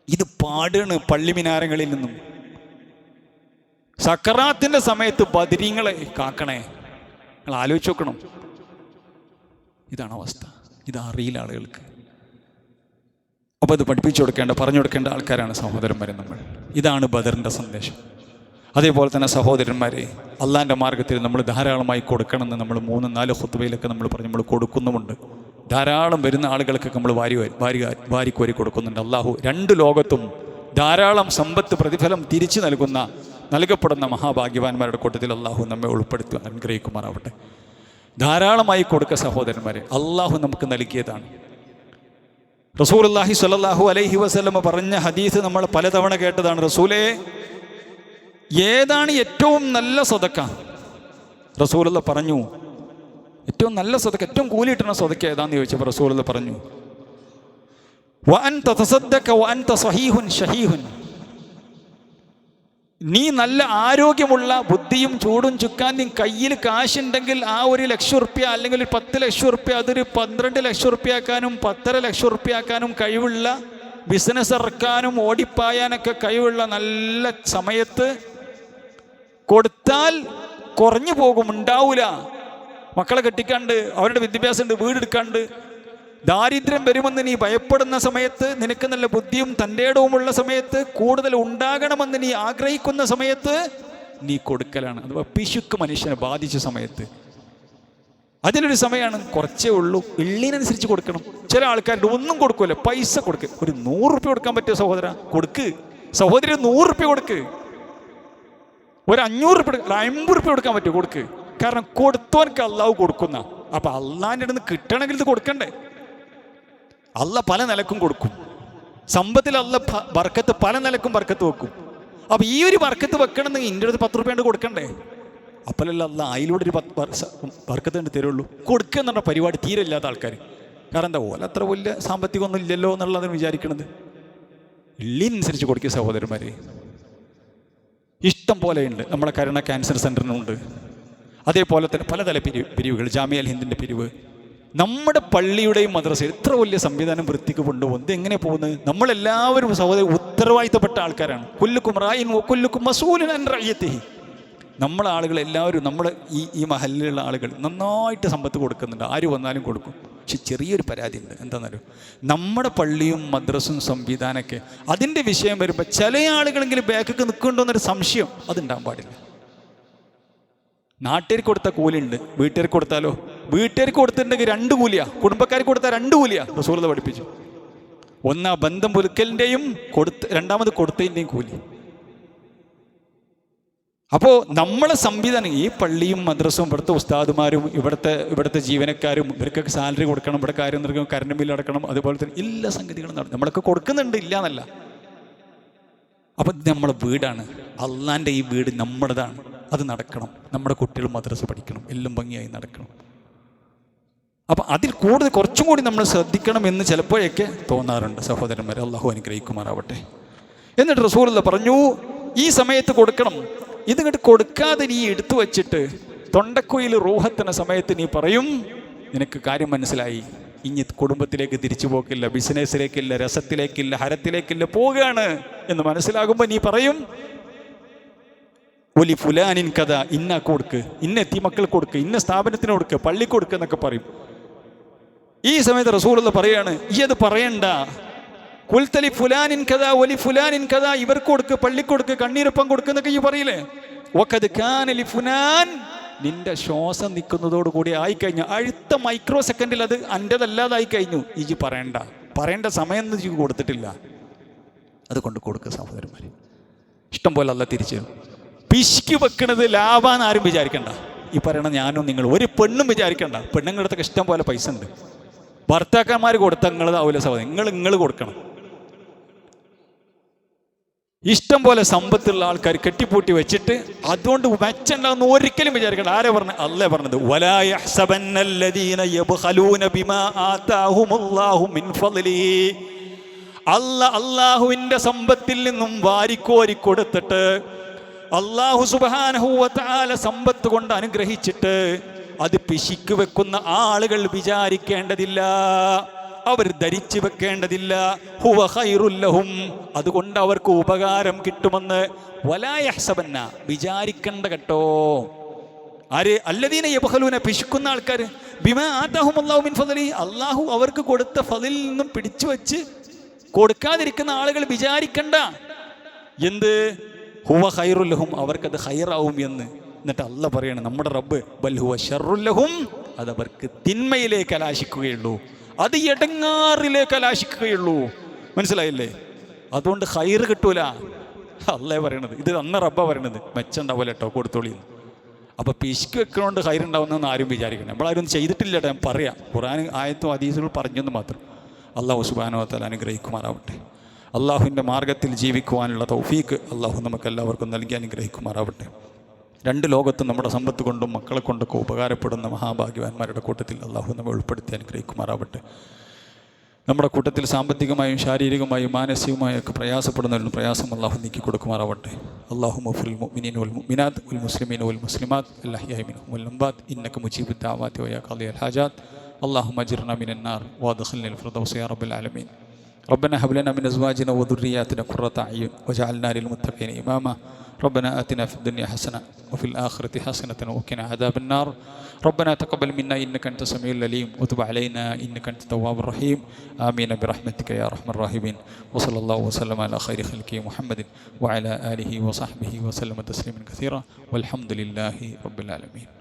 Speaker 1: ഇത് പാടാണ് പള്ളി മിനാരങ്ങളിൽ നിന്നും. സക്കറാത്തിന്റെ സമയത്ത് ബദരീങ്ങളെ കാക്കണേ. നിങ്ങൾ ആലോചിച്ച് നോക്കണം. ഇതാണ് അവസ്ഥ. ഇത് അറിയില്ല ആളുകൾക്ക്. അപ്പോൾ അത് പഠിപ്പിച്ചു കൊടുക്കേണ്ട, പറഞ്ഞു കൊടുക്കേണ്ട ആൾക്കാരാണ് സഹോദരന്മാരെ നമ്മൾ. ഇതാണ് ബദറിൻ്റെ സന്ദേശം. അതേപോലെ തന്നെ സഹോദരന്മാരെ, അള്ളാഹിൻ്റെ മാർഗത്തിൽ നമ്മൾ ധാരാളമായി കൊടുക്കണമെന്ന് നമ്മൾ 3-4 ഖുത്ബയിലൊക്കെ നമ്മൾ കൊടുക്കുന്നുമുണ്ട്. ധാരാളം വരുന്ന ആളുകൾക്കൊക്കെ നമ്മൾ വാരിക്കോരി കൊടുക്കുന്നുണ്ട്. അള്ളാഹു 2 ലോകത്തും ധാരാളം സമ്പത്ത് പ്രതിഫലം തിരിച്ചു നൽകപ്പെടുന്ന മഹാഭാഗ്യവാന്മാരുടെ കൂട്ടത്തിൽ അള്ളാഹു നമ്മെ ഉൾപ്പെടുത്തി അനുഗ്രഹിക്കുമാറാവട്ടെ. ധാരാളമായി കൊടുക്കുക സഹോദരന്മാരെ. അള്ളാഹു നമുക്ക് നൽകിയതാണ്. റസൂലുള്ളാഹി സ്വല്ലല്ലാഹു അലൈഹി വസല്ലം പറഞ്ഞ ഹദീസ് നമ്മൾ പലതവണ കേട്ടതാണ്. റസൂലേ,
Speaker 2: ഏതാണ് ഏറ്റവും നല്ല സദക്ക? റസൂലുള്ള പറഞ്ഞു ഏറ്റവും നല്ല സദക്ക, ഏറ്റവും കൂലി കിട്ടുന്ന സദക്ക ഏതാന്ന് ചോദിച്ചപ്പോൾ റസൂലുള്ള പറഞ്ഞു വഅൻത തസദ്ദഖ വഅൻത സഹീഹുൻ ഷഹീഹുൻ. നീ നല്ല ആരോഗ്യമുള്ള, ബുദ്ധിയും ചൂടും ചുക്കാന്തിയും കയ്യിൽ കാശുണ്ടെങ്കിൽ ആ 1 ലക്ഷം റുപ്യ അല്ലെങ്കിൽ ഒരു 10 ലക്ഷം റുപ്യ അതൊരു 12 ലക്ഷം റുപ്യ ആക്കാനും 10.5 ലക്ഷം റുപ്യ ആക്കാനും കഴിവുള്ള, ബിസിനസ് ഇറക്കാനും ഓടിപ്പായാനൊക്കെ കഴിവുള്ള നല്ല സമയത്ത് കൊടുത്താൽ കുറഞ്ഞു പോകും, ഉണ്ടാവൂല. മക്കളെ കെട്ടിക്കാണ്ട്, അവരുടെ വിദ്യാഭ്യാസം ഉണ്ട്, വീടെടുക്കാണ്ട്, ദാരിദ്ര്യം വരുമെന്ന് നീ ഭയപ്പെടുന്ന സമയത്ത്, നിനക്ക് നല്ല ബുദ്ധിയും തൻ്റെ ഇടവുമുള്ള സമയത്ത്, കൂടുതൽ ഉണ്ടാകണമെന്ന് നീ ആഗ്രഹിക്കുന്ന സമയത്ത് നീ കൊടുക്കലാണ്. അഥവാ പിശുക്ക് മനുഷ്യനെ ബാധിച്ച സമയത്ത് അതിനൊരു സമയമാണ്. കുറച്ചേ ഉള്ളൂ, എള്ളിനനുസരിച്ച് കൊടുക്കണം. ചില ആൾക്കാരുടെ ഒന്നും കൊടുക്കൂല, പൈസ കൊടുക്ക്. ഒരു 100 റുപ്യ കൊടുക്കാൻ പറ്റിയ സഹോദര കൊടുക്ക്, സഹോദരി 100 റുപ്യ കൊടുക്ക്, ഒരു 500 റുപ്യ, 50 റുപ്യ കൊടുക്കാൻ പറ്റുമോ കൊടുക്ക്. കാരണം കൊടുത്തവനക്ക് അള്ളാഹു കൊടുക്കുന്ന. അപ്പൊ അള്ളാഹിൻ്റെ അടുത്ത് കിട്ടണമെങ്കിൽ ഇത് കൊടുക്കണ്ടേ? അല്ല പല നിലക്കും കൊടുക്കും. സമ്പത്തിൽ അല്ല ബർക്കത്ത് പല നിലക്കും ബർക്കത്ത് വെക്കും. അപ്പൊ ഈ ഒരു ബർക്കത്ത് വെക്കണമെങ്കിൽ എൻ്റെ അടുത്ത് 10 റുപ്യ കൊടുക്കണ്ടേ? അപ്പോഴല്ല അല്ല അതിലൂടെ ഒരു ബർക്കത്ത് കൊണ്ട് തരുള്ളൂ. കൊടുക്കുക എന്ന് പറഞ്ഞ പരിപാടി തീരെ ഇല്ലാത്ത ആൾക്കാർ. കാരണം എന്താ, ഓല അത്ര വലിയ സാമ്പത്തികമൊന്നും ഇല്ലല്ലോ എന്നുള്ളതാണ് വിചാരിക്കണത്. ഇള്ളിനനുസരിച്ച് കൊടുക്കുക സഹോദരന്മാരെ. ഇഷ്ടം പോലെയുണ്ട്. നമ്മളെ കരുണ ക്യാൻസർ സെൻ്ററിനുണ്ട്. അതേപോലെ തന്നെ പലതല പിരിവുകൾ, ജാമിയ അൽ ഹിന്ദിൻ്റെ പിരിവ്. നമ്മുടെ പള്ളിയുടെയും മദ്രസയിൽ എത്ര വലിയ സംവിധാനം വൃത്തിക്ക് കൊണ്ടുപോകും. ഇത് എങ്ങനെ പോകുന്നത്? നമ്മളെല്ലാവരും സഹോദരൻ ഉത്തരവാദിത്തപ്പെട്ട ആൾക്കാരാണ്. കുല്ലുക്കും റായിൻ വകുല്ലുക്കും മസ്ഊലുൻ അൻ റഅയത്തിഹി. നമ്മളെ ആളുകൾ എല്ലാവരും, നമ്മൾ ഈ മഹലിലുള്ള ആളുകൾ നന്നായിട്ട് സമ്പത്ത് കൊടുക്കുന്നുണ്ട്. ആര് വന്നാലും കൊടുക്കും. പക്ഷെ ചെറിയൊരു പരാതി ഉണ്ട്. എന്താണെന്നറിയോ, നമ്മുടെ പള്ളിയും മദ്രസും സംവിധാനമൊക്കെ അതിൻ്റെ വിഷയം വരുമ്പോൾ ചില ആളുകളെങ്കിലും ബാക്കൊക്കെ നിൽക്കുന്നുണ്ടോ എന്നൊരു സംശയം അതുണ്ടാകാൻ പാടില്ല. നാട്ടുകാർക്ക് കൊടുത്ത കൂലിയുണ്ട്, വീട്ടുകാർക്ക് കൊടുത്താലോ? വീട്ടുകാർക്ക് കൊടുത്തിട്ടുണ്ടെങ്കിൽ 2 കൂലിയാണ്, കുടുംബക്കാർക്ക് കൊടുത്താൽ 2 കൂലിയാണ്. റസൂലുള്ളാഹി പഠിപ്പിച്ചു. ഒന്നാ ബന്ധം പുതുക്കലിൻ്റെയും രണ്ടാമത് കൊടുത്തതിൻ്റെയും കൂലി. അപ്പോൾ നമ്മളെ സംവിധാനം, ഈ പള്ളിയും മദ്രസവും ഇവിടുത്തെ ഉസ്താദുമാരും ഇവിടുത്തെ ജീവനക്കാരും ഇവർക്കൊക്കെ സാലറി കൊടുക്കണം, ഇവിടെ കാര്യം നടക്കണം, കറണ്ട് ബില്ല് അടക്കണം, അതുപോലെ തന്നെ എല്ലാ സംഗതികളും നടക്കും. നമ്മളൊക്കെ കൊടുക്കുന്നുണ്ട്, ഇല്ല എന്നല്ല. അപ്പം ഇത് നമ്മളെ വീടാണ്, അള്ളാൻ്റെ ഈ വീട് നമ്മുടേതാണ്. അത് നടക്കണം. നമ്മുടെ കുട്ടികൾ മദ്രസ പഠിക്കണം, എല്ലാം ഭംഗിയായി നടക്കണം. അപ്പം അതിൽ കുറച്ചും കൂടി നമ്മൾ ശ്രദ്ധിക്കണം എന്ന് ചിലപ്പോഴൊക്കെ തോന്നാറുണ്ട് സഹോദരന്മാർ. അള്ളാഹു അനുഗ്രഹിക്കുമാറാവട്ടെ. എന്നിട്ട് റസൂലുള്ളാഹി പറഞ്ഞു, ഈ സമയത്ത് കൊടുക്കണം. ഇതിങ്ങോട്ട് കൊടുക്കാതെ നീ എടുത്തു വച്ചിട്ട് തൊണ്ടക്കുയിൽ റൂഹത്തിന് സമയത്ത് നീ പറയും, നിനക്ക് കാര്യം മനസ്സിലായി, ഇനി കുടുംബത്തിലേക്ക് തിരിച്ചു പോക്കില്ല, ബിസിനസ്സിലേക്കില്ല, രസത്തിലേക്കില്ല, ഹരത്തിലേക്കില്ല, പോവുകയാണ് എന്ന് മനസ്സിലാകുമ്പോൾ നീ പറയും, ഒലി ഫുലാനിൻ കഥ, ഇന്ന കൊടുക്ക്, ഇന്ന എത്തിമക്കൾ കൊടുക്ക്, ഇന്ന സ്ഥാപനത്തിന് കൊടുക്ക്, പള്ളി കൊടുക്കുക എന്നൊക്കെ പറയും. ഈ സമയത്ത് റസൂലുള്ളാഹി പറയാണ്, ഈ അത് പറയണ്ട. കുൽത്തലി ഫുലാനിൻ കഥ ഒലി ഫുലാനിൻ കഥ, ഇവർക്ക് കൊടുക്ക്, പള്ളി കൊടുക്ക്, കണ്ണീരപ്പം കൊടുക്കുന്നൊക്കെ ഈ പറയില്ലേ. വഖദ് കാനലി ഫുലാൻ, നിന്റെ ശ്വാസം നിൽക്കുന്നതോടുകൂടി ആയിക്കഴിഞ്ഞു, അടുത്ത മൈക്രോ സെക്കൻഡിൽ അത് അൻ്റെതല്ലാതായി കഴിഞ്ഞു. ഇജി പറയേണ്ട സമയം ഒന്നും ഇജി കൊടുത്തിട്ടില്ല. അതുകൊണ്ട് കൊടുക്കുക സഹോദരന്മാരെ. ഇഷ്ടം പോലെ അല്ല തിരിച്ചു. പിശുക്കി വെക്കണത് ലാഭാന്ന് ആരും വിചാരിക്കണ്ട. ഈ പറയണ ഞാനും നിങ്ങൾ ഒരു പെണ്ണും വിചാരിക്കണ്ട. പെണ്ണുങ്ങളുടെ അടുത്തൊക്കെ ഇഷ്ടം പോലെ പൈസ ഉണ്ട്. ഭർത്താക്കന്മാർ കൊടുത്താൽ നിങ്ങളതാവില്ല സഹോദരൻ, നിങ്ങൾ കൊടുക്കണം. ഇഷ്ടം പോലെ സമ്പത്തുള്ള ആൾക്കാർ കെട്ടിപ്പൂട്ടി വെച്ചിട്ട് അതുകൊണ്ട് മെച്ചുണ്ടാവുന്ന ഒരിക്കലും വിചാരിക്കണ്ട. ആരെ പറഞ്ഞത്? അല്ലാഹ് പറഞ്ഞത്, വലാ യഹ്സബന്നല്ലദീന യബ്ഖലൂന ബിമാ ആതാഹുമുല്ലാഹു മിൻ ഫളിഹി. അല്ലാഹുവിൻ്റെ സമ്പത്തിൽ നിന്നും വാരിക്കോരി കൊടുത്തിട്ട് അല്ലാഹു സുബ്ഹാനഹു വ തആല സമ്പത്ത് കൊണ്ട് അനുഗ്രഹിച്ചിട്ട് അത് പിശുക്ക് വെക്കുന്ന ആളുകൾ വിചാരിക്കേണ്ടതില്ല, അവർ ധരിച്ചു വെക്കേണ്ടതില്ല. ഹുവ ഖൈറുൽ ലഹും, അതുകൊണ്ട് അവർക്ക് ഉപകാരം കിട്ടുമെന്ന്. വലാ യഹ്സബന്ന, വിചാരിക്കണ്ട കേട്ടോ. ആര്? അല്ലദീന യബ്ഖലൂന, പിശുക്കുന്ന ആൾക്കാർ. ബിമാ ആതാഹുമുല്ലാഹു മിൻ ഫളിഹി, അല്ലാഹു അവർക്ക് കൊടുത്ത ഫളിൽ നിന്നും പിടിച്ചു വെച്ച് കൊടുക്കാതിരിക്കുന്ന ആളുകൾ വിചാരിക്കണ്ട. എന്ത്? ഹുവ ഖൈറുൽ ലഹും, അവർക്കത് ഖൈറാവും എന്ന്. എന്നിട്ട് അല്ലാഹ് പറയണം, നമ്മുടെ റബ്ബ്, ബൽ ഹുവ ശർറുൽ ലഹും, അതവർക്ക് തിന്മയിലേക്ക് കലാശിക്കുകയുള്ളൂ, അത് എടങ്ങാറിലേക്ക് കലാശിക്കുകയുള്ളൂ. മനസ്സിലായില്ലേ? അതുകൊണ്ട് ഖൈർ കിട്ടൂല. അല്ലാഹ് പറയണത്, ഇത് അന്ന റബ്ബ പറയണത്. മെച്ചുണ്ടാവില്ല കേട്ടോ, കൊടുത്തോളി. അപ്പോൾ പിശുക്ക് വെക്കണോണ്ട് ഖൈർ ഉണ്ടാവുന്നതെന്ന് ആരും വിചാരിക്കണം. നമ്മളാരും ചെയ്തിട്ടില്ല കേട്ടോ, ഞാൻ പറയാം. ഖുർആൻ ആയത്തും ഹദീസുകളും പറഞ്ഞെന്ന് മാത്രം. അല്ലാഹു സുബ്ഹാനഹു വ തആല അനുഗ്രഹിക്കുമാറാവട്ടെ. അള്ളാഹുവിൻ്റെ മാർഗത്തിൽ ജീവിക്കുവാനുള്ള തൗഫീക്ക് അള്ളാഹു നമുക്കെല്ലാവർക്കും നൽകി അനുഗ്രഹിക്കുമാറാവട്ടെ. രണ്ട് ലോകത്തും നമ്മുടെ സമ്പത്ത് കൊണ്ടും മക്കളെ കൊണ്ടൊക്കെ ഉപകാരപ്പെടുന്ന മഹാഭാഗ്യവാന്മാരുടെ കൂട്ടത്തിൽ അള്ളാഹു നമ്മെ ഉൾപ്പെടുത്തി അനുഗ്രഹിക്കുമാറാവട്ടെ. നമ്മുടെ കൂട്ടത്തിൽ സാമ്പത്തികമായും ശാരീരികമായും മാനസികമായും ഒക്കെ പ്രയാസപ്പെടുന്നവരുടെ പ്രയാസം അള്ളാഹു നീക്കി കൊടുക്കുമാറാവട്ടെ. അല്ലാഹുമ്മ ഗഫിറിൽ മുഅ്മിനീന വൽ മുഅ്മിനാത്ത് വൽ മുസ്ലിമീന വൽ മുസ്ലിമാത്ത് അൽ അഹ്യാഇ മിൻഹും വൽ അംവാത്ത് ഇന്നക മുജീബുദ് ദഅവാതി വ യാ ഖാദിയൽ ഹാജാത്ത്. اللهم اجرنا من النار وادخلنا الفردوس يا رب العالمين. ربنا هب لنا من ازواجنا وذرياتنا قرة اعين واجعلنا للمتقين اماما. ربنا آتنا في الدنيا حسنة وفي الآخرة حسنة وقنا عذاب النار. ربنا تقبل منا إنك أنت السميع العليم وتب علينا إنك أنت التواب الرحيم. آمين برحمتك يا أرحم الراحمين. وصلى الله وسلم على خير خلقه محمد وعلى آله وصحبه وسلم تسليما كثيرا والحمد لله رب العالمين.